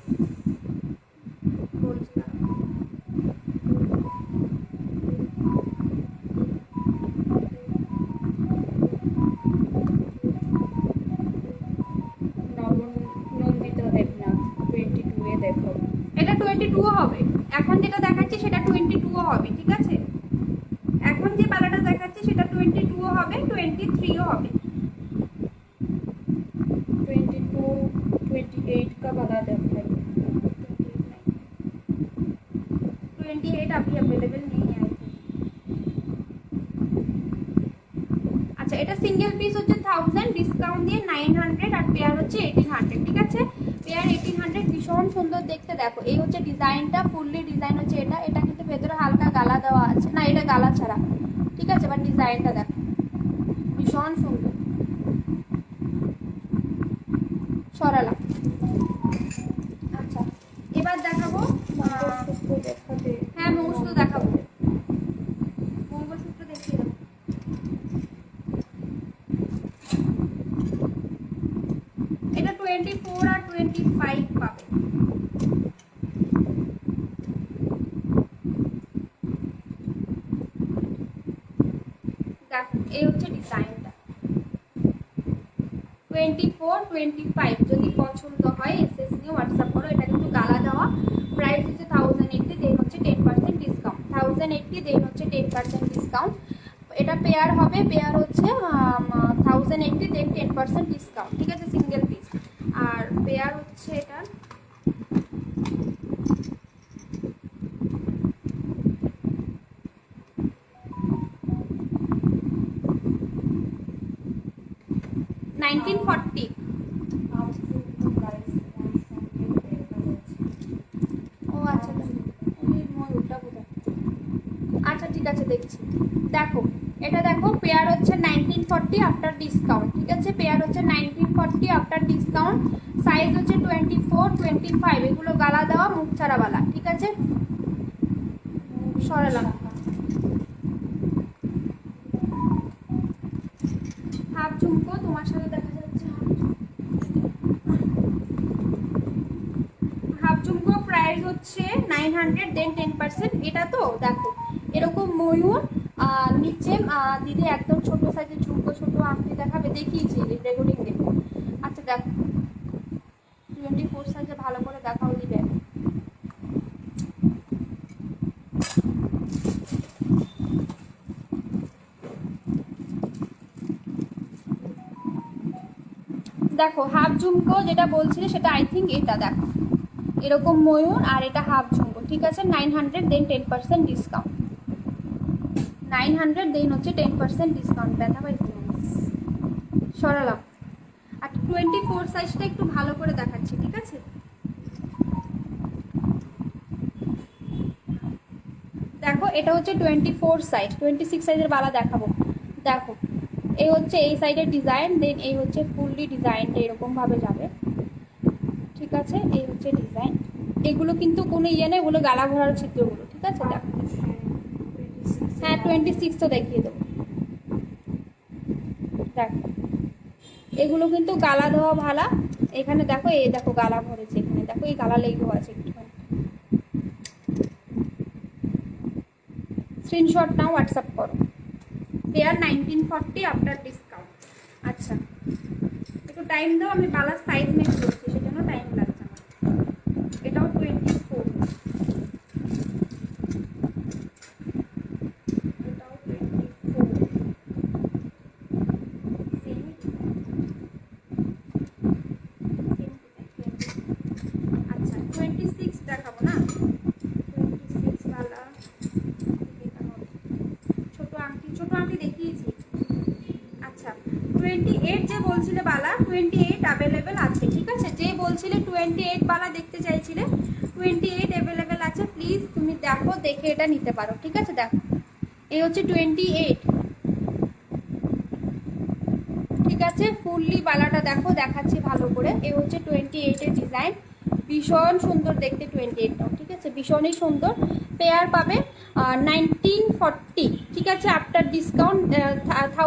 বলছি, এটা 22 হবে। এখন যেটা দেখাচ্ছি সেটা 22 হবে, ঠিক আছে। এখন যে বালাটা দেখাচ্ছি সেটা 22 হবে, 23 হবে। 28 का वाला देखा, 28 अभी अवेलेबल नहीं है। আচ্ছা এটা সিঙ্গেল পিস হচ্ছে 1000, ডিসকাউন্ট দিয়ে 900, আর পেয়ার হচ্ছে 1800, ঠিক আছে। পেয়ার 1800, ভীষণ সুন্দর দেখতে। দেখো এই হচ্ছে ডিজাইনটা, ফুললি ডিজাইন হচ্ছে এটা। এটা কিন্তু ভেতরে হালকা গালা দেওয়া আছে, না এটা গালা ছাড়া, ঠিক আছে। বাট ডিজাইনটা দেখো ভীষণ সুন্দর। সরালাম। আচ্ছা এবার দেখাবো, হ্যাঁ মঙ্গলসূত্র দেখাবো, মঙ্গলসূত্র দেখিয়ে দেবো। এটা 24 আর 25 পাবে। দেখো এই হচ্ছে ডিজাইনটা, 24, 25 যদি পছন্দ হয় এসএস নিয়ে হোয়াটসঅ্যাপ করো। এটা কিন্তু গালা দেওয়া। প্রাইস হচ্ছে 1080, দেন হচ্ছে 10% ডিসকাউন্ট। 1080, দেন হচ্ছে 10% ডিসকাউন্ট। এটা পেয়ার হবে, পেয়ার হচ্ছে 1080, দেন 10% ডিসকাউন্ট, ঠিক আছে। Single piece. আর পেয়ার হচ্ছে এটা 1940। ও আচ্ছা আচ্ছা ঠিক আছে দেখছি। দেখো এটা দেখো, পেয়ার হচ্ছে 1940 আফটার ডিসকাউন্ট, ঠিক আছে। পেয়ার হচ্ছে 1940 আফটার ডিসকাউন্ট। সাইজ হচ্ছে 24, 25, এগুলো গালা দেওয়া, মুখ ছাড়াওয়ালা, ঠিক আছে। সরালাম। হাফ ঝুমকো তোমার সাথে দেখা যাচ্ছে, হাফ ঝুমকো প্রাইস হচ্ছে 900, দেন 10%। এটা তো দেখো এরকম ময়ূর, নিচে দিদি একদম ছোট সাইজের ঝুমকো, ছোট আংটি দেখাবে, দেখিয়েছি রেকর্ডিং দেখো। আচ্ছা দেখো 24 সাইজে ভালো করে দেখাও দিবে। দেখো হাফ ঝুমকো যেটা বলছিলে সেটা আই থিঙ্ক এটা, দেখো এরকম ময়ূর, আর এটা হাফ ঝুমকো, ঠিক আছে। 900, দেন 10% ডিসকাউন্ট। 900, দেন হচ্ছে 10% ডিসকাউন্ট। ব্যথা পাইছি, সরালাম। আর 24 সাইজটা একটু ভালো করে দেখাচ্ছি, ঠিক আছে। দেখো এটা হচ্ছে 24 সাইজ, 26 সাইজের বালা দেখাবো। দেখো এই হচ্ছে এই সাইডের ডিজাইন, দেন এই হচ্ছে ফুললি ডিজাইনটা এরকম ভাবে যাবে, ঠিক আছে। এই হচ্ছে ডিজাইন, এগুলো কিন্তু কোনো ইয়ে নেই, এগুলো গালা ভরার চিত্রগুলো, ঠিক আছে? দেখো, হ্যাঁ 26 তো দেখিয়ে দেবো। দেখো এগুলো কিন্তু গালা দেওয়া ভালা, এখানে দেখো, এই দেখো গালা ভরেছে, এখানে দেখো এই গালা লেগেও আছে একটুখানি। স্ক্রিনশট নাও, হোয়াটসঅ্যাপ করো। দে আর 1940 আফটার ডিসকাউন্ট। আচ্ছা একটু টাইম দাও, আমি বালার সাইজ মেক করছি, সেজন্য টাইম লাগছে আমার। এটাও 24, এটাও 24। আচ্ছা 26 দেখাবো না, 26 বালা ছোট আংটি, ছোট আংটি দেখিয়েছি। আচ্ছা 28 যে বলছিলে বালা, 28 অ্যাভেলেবেল আছে, ঠিক আছে? যে বলছিলে 28 বালা দেখতে চাইছিলে, 28 অ্যাভেলেবেল আছে, প্লিজ তুমি দেখো, দেখে এটা নিতে পারো, ঠিক আছে? দেখো এই হচ্ছে 28, ঠিক আছে? ফুললি বালাটা দেখো, দেখাচ্ছি ভালো করে। এই হচ্ছে 28 এর ডিজাইন, ভীষণ সুন্দর দেখতে 28টাও, ঠিক আছে? ভীষণই সুন্দর। পেয়ার পাবে 1940, ঠিক আছে? আফটার ডিসকাউন্ট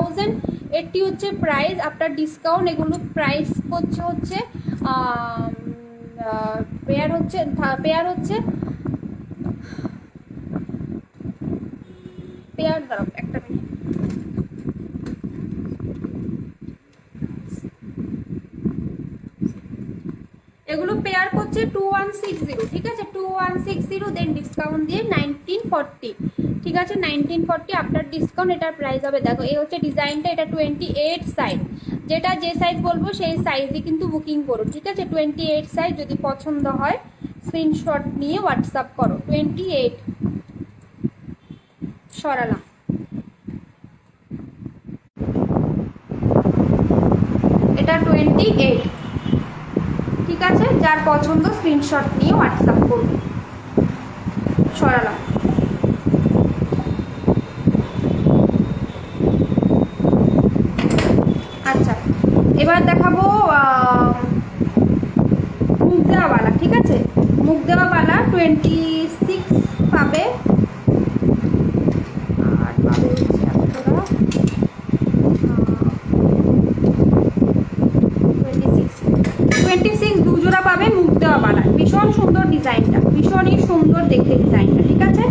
1080 হচ্ছে প্রাইস, আফটার ডিসকাউন্ট এগুলো প্রাইস হচ্ছে পেয়ার হচ্ছে পেয়ার দাঁড়াও একটা মিনিট, এগুলো পেয়ার করছে 2160, ঠিক আছে? 2160, দেন ডিসকাউন্ট দিয়ে 1940, ঠিক আছে? 1940 আফটার ডিসকাউন্ট এটার প্রাইস হবে। দেখো এই হচ্ছে ডিজাইনটা, এটা 28 সাইজ, যেটা যে সাইজ বলবো সেই সাইজই কিন্তু বুকিং করো, ঠিক আছে? 28 সাইজ, যদি পছন্দ হয় স্ক্রিনশট নিয়ে হোয়াটসঅ্যাপ করো। 28 সরালাম, এটা 28, ঠিক আছে? যার পছন্দ স্ক্রিনশট নিয়ে হোয়াটসঅ্যাপ করবে। সরালাম। আচ্ছা এবার দেখাবো মুখ দেওয়াওয়ালা, ঠিক আছে? মুখ দেওয়াওয়ালা 26 পাবে, আর পাবে হচ্ছে আপনারা 26 দুজোড়া পাবে মুখ দেওয়াওয়ালা। ভীষণ সুন্দর ডিজাইনটা, ভীষণই সুন্দর দেখতে ডিজাইনটা, ঠিক আছে?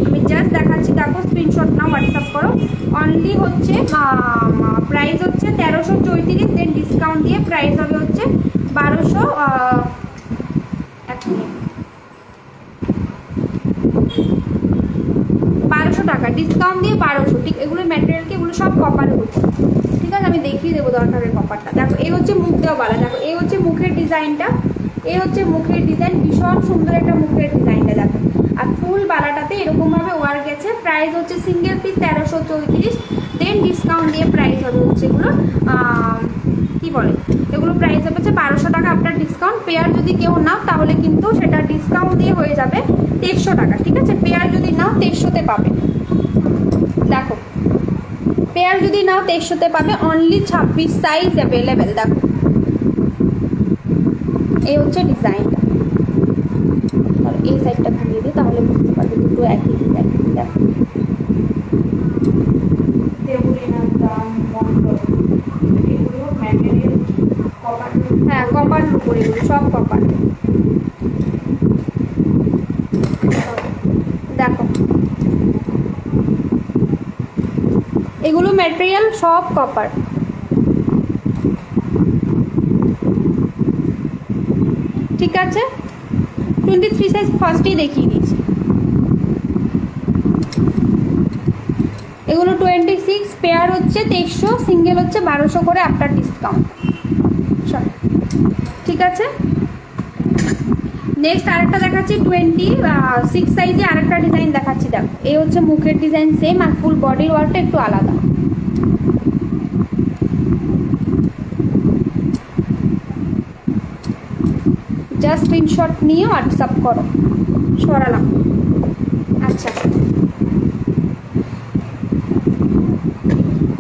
আমি জাস্ট দেখাচ্ছি, দেখো স্ক্রিনশট নাও, হোয়াটসঅ্যাপ করো। অনলি হচ্ছে প্রাইস হচ্ছে 1334, দেন ডিসকাউন্ট দিয়ে প্রাইস হবে হচ্ছে 1200, 1200 টাকা, ডিসকাউন্ট দিয়ে 1200, ঠিক? এগুলো ম্যাটেরিয়াল কি, এগুলো সব কপারের হচ্ছে, ঠিক আছে? আমি দেখিয়ে দেবো দরকারের কপারটা। দেখো এই হচ্ছে মুখ দেওয়াওয়ালা, দেখো এই হচ্ছে মুখের ডিজাইনটা, এই হচ্ছে মুখের ডিজাইন, ভীষণ সুন্দর একটা মুখের ডিজাইনটা দেখো। আর ফুল বালাটাতে এরকমভাবে ওয়ার গেছে। প্রাইস হচ্ছে সিঙ্গেল পিস 1334, দেন ডিসকাউন্ট দিয়ে প্রাইস হবে হচ্ছে এগুলো কি বলে, এগুলো প্রাইস হবে হচ্ছে 1200 টাকা আফটার ডিসকাউন্ট। পেয়ার যদি কেউ নাও তাহলে কিন্তু সেটা ডিসকাউন্ট দিয়ে হয়ে যাবে 2300 টাকা, ঠিক আছে? পেয়ার যদি নাও 2300-তে পাবে। দেখো পেয়ার যদি নাও 2300-তে পাবে, অনলি 26 সাইজ অ্যাভেলেবেল। দেখো এই হচ্ছে ডিজাইনটা, আর এই সাইডটা ঘুরিয়ে দিই তাহলে বুঝতে পারবে দুটো একই ডিজাইন। দেখো হ্যাঁ কপার উপরে, এগুলো সব কপার। দেখো এগুলো ম্যাটেরিয়াল সব কপার, ঠিক আছে? 23 সাইজ ফার্স্টেই দেখিয়ে দিয়েছি। এগুলো 26, পেয়ার হচ্ছে 2300, সিঙ্গেল হচ্ছে 1200 করে আফটার ডিসকাউন্ট, ঠিক আছে? নেক্সট আরেকটা দেখাচ্ছি 26 সাইজে আরেকটা ডিজাইন দেখাচ্ছি। দেখো এই হচ্ছে মুখের ডিজাইন সেম, আর ফুল বডির ওয়ার্কটা একটু আলাদা। জাস্ট স্ক্রিনশট নিয়ে হোয়াটসঅ্যাপ করো। সরালাম। আচ্ছা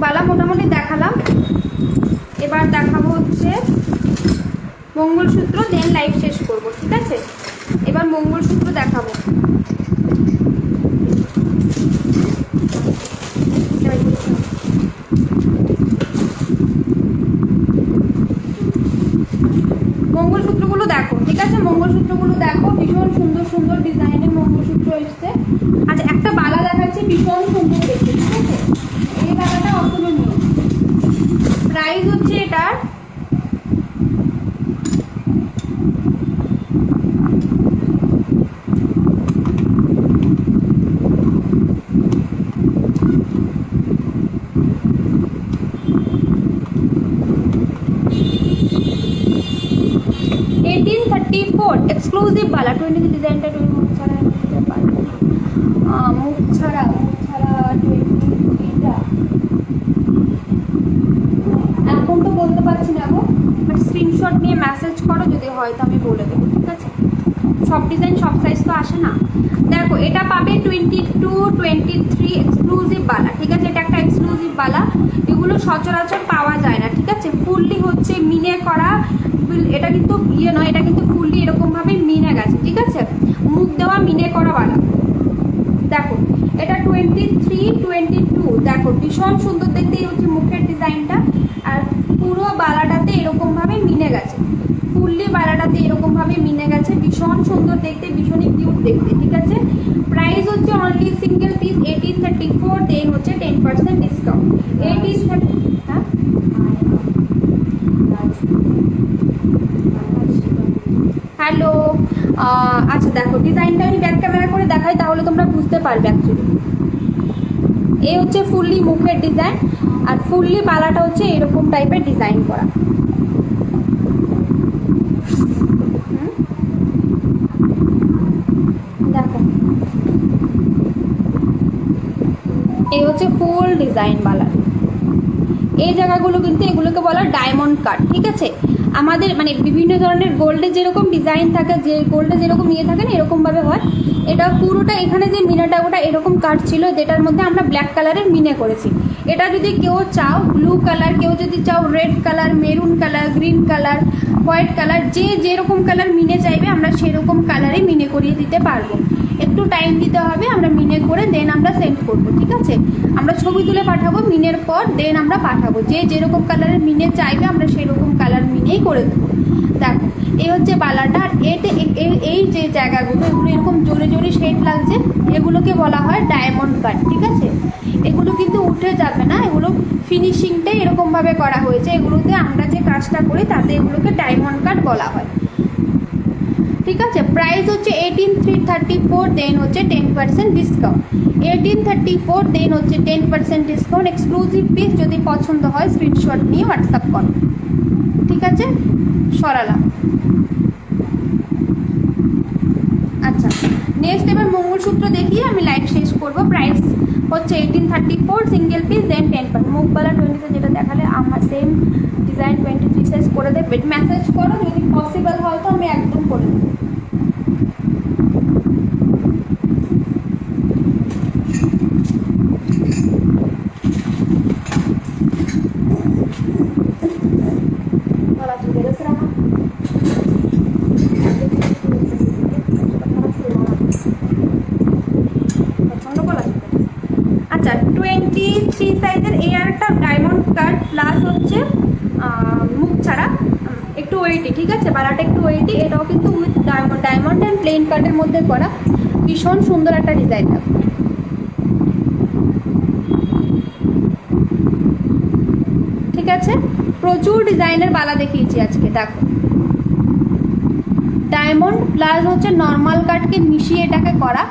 বালা মোটামুটি দেখালাম, এবার দেখাবো হচ্ছে মঙ্গলসূত্র, দেন লাইভ শেষ করবো, ঠিক আছে? এবার মঙ্গলসূত্র দেখাবো। মঙ্গলসূত্রগুলো দেখো, ঠিক আছে? মঙ্গলসূত্রগুলো দেখো, ভীষণ সুন্দর সুন্দর ডিজাইনের মঙ্গলসূত্র এসছে। আচ্ছা, একটা বালা দেখাচ্ছি ভীষণ সুন্দর দেখতে, ঠিক আছে? এই বালাটা অতুলনীয়। প্রাইস হচ্ছে এটার 1834 এক্সক্লুসিভ বালা। 20 ডিজাইনটা মুখ ছাড়া নিতে পারবে না, মুখ ছাড়া 23টা এখন তো বলতে পারছি না গো, বাট স্ক্রিনশট নিয়ে মেসেজ করো, যদি হয় তো আমি বলে দেবো, ঠিক আছে? সব ডিজাইন সব সাইজ তো আসে না। দেখো, এটা পাবে 22 23 এক্সক্লুসিভ বালা, ঠিক আছে? এটা একটা এক্সক্লুসিভ বালা, এগুলো সচরাচর পাওয়া যায় না, ঠিক আছে? ফুললি হচ্ছে মিনে করা, এটা কিন্তু ইয়ে নয়, এটা কিন্তু ফুললি এরকমভাবে মিনে গেছে, ঠিক আছে? মুখ দেওয়া মিনে করা বালা। দেখো, এটা 23 22, দেখো ভীষণ সুন্দর দেখতে, এই হচ্ছে মুখের ডিজাইনটা, আর পুরো বালাটাতে এরকমভাবে মিনে গেছে, ফুললি বালাটাতে এরকমভাবে মিনে গেছে, ভীষণ সুন্দর দেখতে, ভীষণই কিউট দেখতে, ঠিক আছে? প্রাইস হচ্ছে অনলি সিঙ্গেল পিস 1834, দেন হচ্ছে 10% ডিসকাউন্ট। 1830, হ্যাঁ হ্যালো। আচ্ছা দেখো, ডিজাইনটা আমি ব্যাক ক্যামেরা করে দেখাই, তাহলে তোমরা বুঝতে পারবে। অ্যাকচুয়ালি এই হচ্ছে ফুললি মুখের ডিজাইন, আর ফুললি বালাটা হচ্ছে এরকম টাইপের ডিজাইন করা। দেখো, এই হচ্ছে ফুল ডিজাইন বালা। এই জায়গাগুলো কিন্তু এগুলোকে বলা ডায়মন্ড কাট, ঠিক আছে? আমাদের মানে বিভিন্ন ধরনের গোল্ডে যেরকম ডিজাইন থাকে, যে গোল্ডে যেরকম ইয়ে থাকে না, এরকমভাবে হয়। এটা পুরোটা এখানে যে মিনাটা, ওটা এরকম কাট ছিল, যেটার মধ্যে আমরা ব্ল্যাক কালারের মিনে করেছি। এটা যদি কেউ চাও ব্লু কালার, কেউ যদি চাও red colour, maroon colour, green colour, white colour, যে যেরকম কালার মিনে চাইবে আমরা সেরকম কালারে মিনে করিয়ে দিতে পারবো। একটু টাইম দিতে হবে, আমরা মিনে করে দেন আমরা সেন্ড করবো, ঠিক আছে? আমরা ছবি তুলে পাঠাবো, মিনের পর দেন আমরা পাঠাবো, যে যেরকম কালারের মিনে চাইবে আমরা সেরকম কালার মিনেই করে দেবো। দেখো, এই হচ্ছে বালাটা, আর এতে এই যে জায়গাগুলো, এগুলো এরকম জোরে জোরে শেড লাগছে, এগুলোকে বলা হয় ডায়মন্ড কাট, ঠিক আছে? এগুলো কিন্তু উঠে যাবে না, এগুলো ফিনিশিংটাই এরকমভাবে করা হয়েছে। এগুলোতে আমরা যে কাজটা করি তাতে এগুলোকে ডায়মন্ড কাট বলা হয়, ঠিক আছে? প্রাইস হচ্ছে 18334, দেন হচ্ছে 10% ডিসকাউন্ট। 1834, দেন হচ্ছে 10% ডিসকাউন্ট। এক্সক্লুসিভ পিস, যদি পছন্দ হয় স্ক্রিনশট নিয়ে হোয়াটসঅ্যাপ করো, ঠিক আছে? সরালাম। আচ্ছা, নেক্সট এবার মঙ্গলসূত্র দেখিয়ে আমি লাইভ শেষ করবো। প্রাইস হচ্ছে 1834, সিঙ্গেল পিস, দেন 10%। মুখবালা 20তে যেটা দেখালে আমার সেম ডিজাইন 23 সাইজ করে দেবে, মেসেজ করো, যদি পসিবল হয় তো আমি একদম করে দেবো। আচ্ছা, 23 সাইজের এই আর একটা ডায়মন্ড কাট প্লাস হচ্ছে মুখ ছাড়া, একটু ওয়েটি, ঠিক আছে? বালাটা একটু ওয়েটি, এটাও কিন্তু উইথ ডায়মন্ড অ্যান্ড প্লেন কাটের মধ্যে করা, ভীষণ সুন্দর একটা ডিজাইন। ঠিক আছে, প্রচুর ডিজাইনের বালা দেখিয়েছি আজকে। দেখো, ডায়মন্ড প্লাস হচ্ছে নর্মাল কাটকে মিশিয়ে এটাকে করা।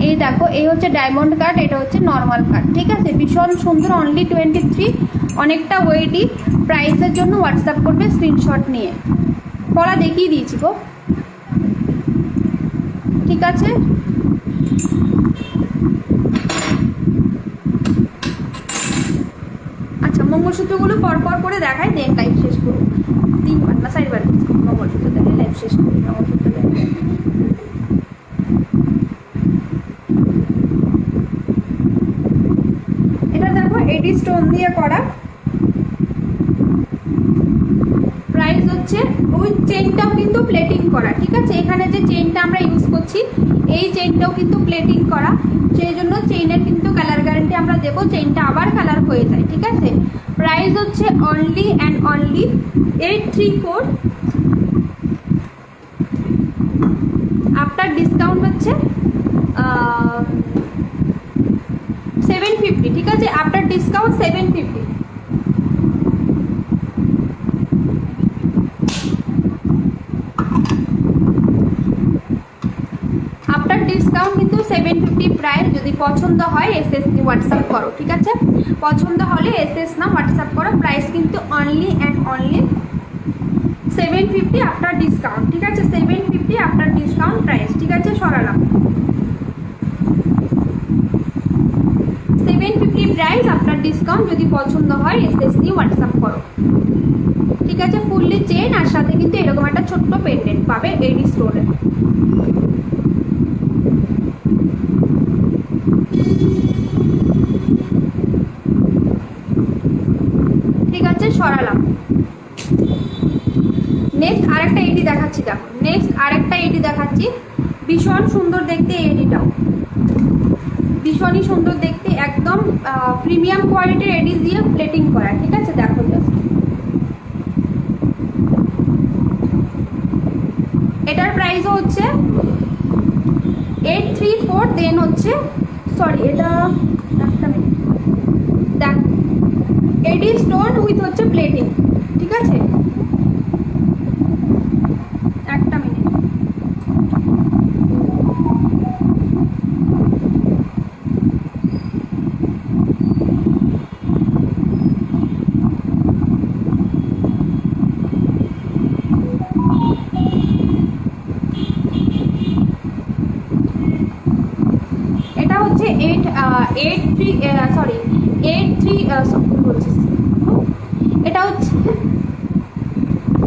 এই দেখো, এই হচ্ছে ডায়মন্ড কাট, এটা হচ্ছে নর্মাল কাট, ঠিক আছে? ভীষণ সুন্দর, অনলি 23, অনেকটা ওয়েটি। প্রাইসের জন্য হোয়াটসঅ্যাপ করবে স্ক্রিনশট নিয়ে। পরা দেখিয়ে দিয়েছি গো, ঠিক আছে? আচ্ছা, মঙ্গলসূত্রগুলো পরপর করে দেখাই, দেন লাইভ শেষ করবো। 3বার না 4বার মঙ্গলসূত্র দেখে লাইভ শেষ করি। মঙ্গলসূত্র দেখে এটা দেখো, এডি স্টোন দিয়ে করা। প্রাইস হচ্ছে ওই চেনটাও কিন্তু প্লেটিং করা, ঠিক আছে। এখানে যে চেনটা আমরা ইউজ করছি এই চেনটাও কিন্তু প্লেটিং করা, সেই জন্য চেইনের কিন্তু কালার গ্যারান্টি আমরা দেবো, চেইনটা আবার কালার হয়ে যায়, ঠিক আছে। প্রাইস হচ্ছে only and only 834, after discount হচ্ছে 750, ঠিক আছে। After discount 750। আফটার ডিসকাউন্ট কিন্তু 750 প্রাইস। যদি পছন্দ হয় এসএস নি হোয়াটসঅ্যাপ করো, ঠিক আছে। পছন্দ হলে এসএস না হোয়াটসঅ্যাপ করো। প্রাইস কিন্তু only and only 750 after discount, ঠিক আছে। 750 আফটার ডিসকাউন্ট প্রাইস, ঠিক আছে। সরালাম 750 প্রাইস আফটার ডিসকাউন্ট। যদি পছন্দ হয় এসএস নি হোয়াটসঅ্যাপ করো, ঠিক আছে। ফুললি চেন আর সাথে কিন্তু এরকম একটা ছোট্ট পেন্ডেন্ট পাবে এডি স্টোরে। ঠিক আছে, সরালাম। নেক্সট আরেকটা এডি দেখাচ্ছি, দেখো। নেক্সট আরেকটা এডি দেখাচ্ছি, ভীষণ সুন্দর দেখতে। এডিটাও ভীষণই সুন্দর দেখতে, একদম প্রিমিয়াম কোয়ালিটির এডি দিয়ে প্লেটিং করা, ঠিক আছে। দেখো জাস্ট, এটার প্রাইসও হচ্ছে 834। দেন হচ্ছে সরি, এটা একটা মিনিট, দেখ এডি স্টোন উইথ হচ্ছে প্লেটিং, ঠিক আছে। একটা মিনিট, এটা হচ্ছে 83 বলছিস, এটা হচ্ছে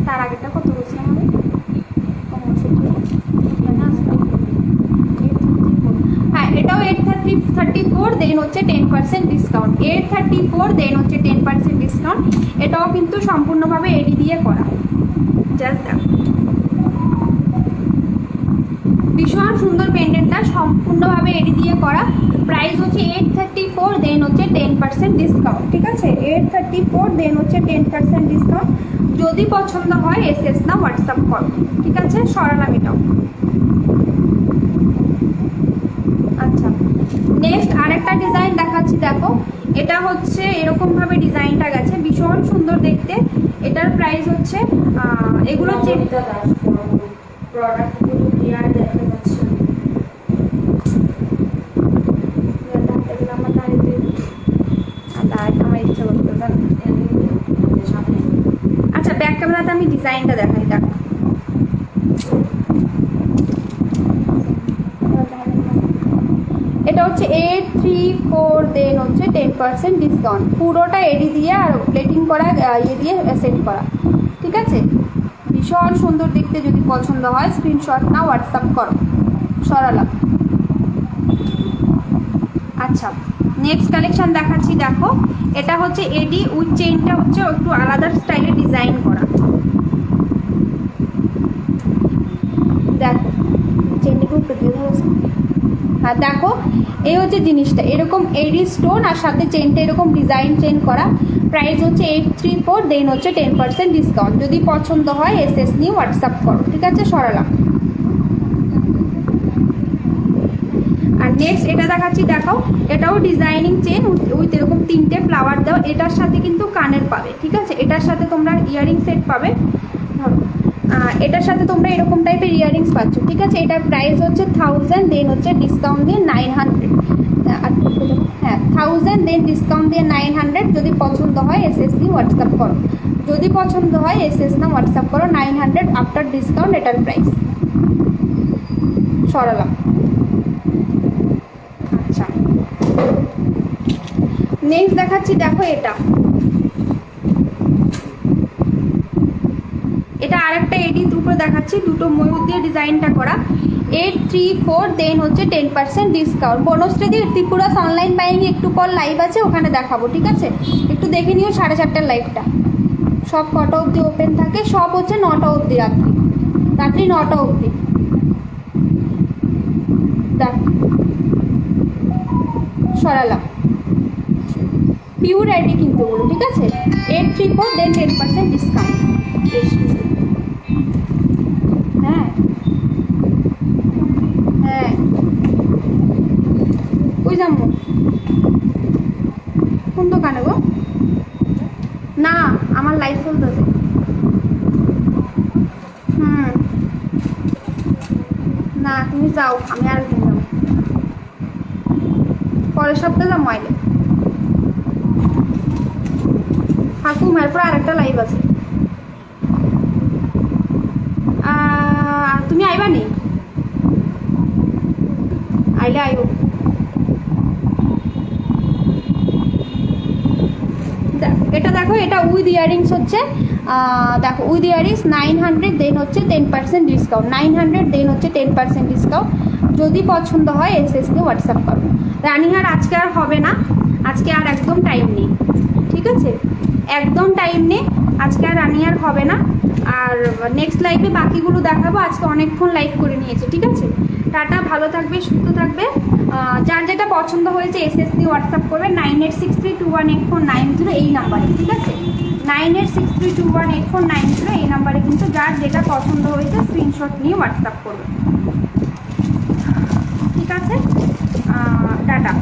তার আগেটা কত বলছি আমাদের, হ্যাঁ এটাও 834। দেন হচ্ছে 10% ডিসকাউন্ট। 834 দেন হচ্ছে 10% ডিসকাউন্ট। এটাও কিন্তু সম্পূর্ণভাবে এডি দিয়ে করা, জাস্ট দেখো ভীষণ সুন্দর পেন্ডেন্টটা, সম্পূর্ণভাবে এডি দিয়ে করা। প্রাইস হচ্ছে 834, দেন হচ্ছে 10% ডিসকাউন্ট, ঠিক আছে। 834 দেন হচ্ছে 10% ডিসকাউন্ট। যদি পছন্দ হয় এসএস না হোয়াটসঅ্যাপ করো, ঠিক আছে। সরালাম এটাও। আচ্ছা, নেক্সট আরেকটা ডিজাইন দেখাচ্ছি, দেখো। এটা হচ্ছে এরকমভাবে ডিজাইনটা গেছে, ভীষণ সুন্দর দেখতে। এটার প্রাইস হচ্ছে এগুলো হচ্ছে প্রোডাক্টগুলো ক্লিয়ার দেখা যাচ্ছে, আচ্ছা ব্যাক ক্যামেরাতে আমি ডিজাইনটা দেখাই, দেখো। এটা হচ্ছে 834, দেন হচ্ছে 10% ডিসকাউন্ট। পুরোটা এডি দিয়ে আর প্লেটিং করা ইয়ে দিয়ে সেট করা, ঠিক আছে। ভীষণ সুন্দর দেখতে। যদি পছন্দ হয় স্ক্রিনশট না হোয়াটসঅ্যাপ করো, সরালাম। আচ্ছা, নেক্সট কালেকশন দেখাচ্ছি, দেখো। এটা হচ্ছে এডি উইথ চেইনটা হচ্ছে একটু আলাদা স্টাইলে ডিজাইন করা, দেখো চেইনটা একটু দিয়ে ধরেছে, হ্যাঁ দেখো এই হচ্ছে জিনিসটা, এরকম এডি স্টোন আর সাথে চেনটা এরকম ডিজাইন চেন করা। প্রাইস হচ্ছে 834, দেন হচ্ছে 10% ডিসকাউন্ট। যদি পছন্দ হয় এসএস নিয়ে হোয়াটসঅ্যাপ করো, ঠিক আছে। সরালাম। আর নেক্সট এটা দেখাচ্ছি, দেখো। এটাও ডিজাইনিং চেন উইথ এরকম 3টে ফ্লাওয়ার দেওয়া। এটার সাথে কিন্তু কানের পাবে, ঠিক আছে। এটার সাথে তোমরা ইয়ারিং সেট পাবে, ধরো এটার সাথে তোমরা এরকম টাইপের ইয়ারিংস পাচ্ছ, ঠিক আছে। এটার প্রাইস হচ্ছে 1000, দেন হচ্ছে ডিসকাউন্ট দিয়ে 900। হ্যাঁ 1000, দেন ডিসকাউন্ট দিয়ে 900। যদি পছন্দ হয় এসএস দিয়ে হোয়াটসঅ্যাপ করো। যদি পছন্দ হয় এসএস না হোয়াটসঅ্যাপ করো। 900 আফটার ডিসকাউন্ট এটার প্রাইস। সরালাম। আচ্ছা, নেক্সট দেখাচ্ছি, দেখো। এটা আরেকটা এডি দুটো দেখাচ্ছি, দুটো ময়ূর দিয়ে ডিজাইনটা করা। 834, দেন হচ্ছে 10% ডিসকাউন্ট। বনশ্রী দি ত্রিপুরাস অনলাইন বাইং একটু পর লাইভ আছে, ওখানে দেখাবো, ঠিক আছে। একটু দেখে নিও 4:30টার লাইভটা। সব কটা অবধি ওপেন থাকে, সব হচ্ছে 9টা অবধি, রাত্রি 9টা অবধি। দেখ সরালাম, পিওর আইডি কিনতে বলো, ঠিক আছে। 834 দেন 10% ডিসকাউন্ট। হ্যাঁ হ্যাঁ, ওই যাবো কোন দোকানে গো? না আমার লাইফ চলতেছে। না তুমি যাও, আমি আরেকদিন যাবো, পরের সপ্তাহে যাবো আইলে থাকুম। এরপর আরেকটা লাইভ আছে, তুমি আইবা নি? আইলে আইব। এটা দেখো, এটা উইথ ইয়ারিংস হচ্ছে, দেখো উইথ ইয়ারিংস 900 দেন হচ্ছে 10% ডিসকাউন্ট, 900 দেন হচ্ছে 10% ডিসকাউন্ট। যদি পছন্দ হয় এসএসকে হোয়াটসঅ্যাপ করো। রানিহার আজকে আর হবে না, আজকে আর একদম টাইম নেই, ঠিক আছে, একদম টাইম নেই আজকে আর রানিহার হবে না। আর নেক্সট লাইভে বাকিগুলো দেখাবো, আজকে অনেকক্ষণ লাইভ করে নিয়েছে, ঠিক আছে। টাটা, ভালো থাকবে, সুস্থ থাকবে। যার যেটা পছন্দ হয়েছে এসএসসি হোয়াটসঅ্যাপ করবে 9863218490 এই নাম্বারে, ঠিক আছে। 9863218490 এই নাম্বারে কিন্তু যার যেটা পছন্দ হয়েছে স্ক্রিনশট নিয়ে হোয়াটসঅ্যাপ করবে, ঠিক আছে। টাটা।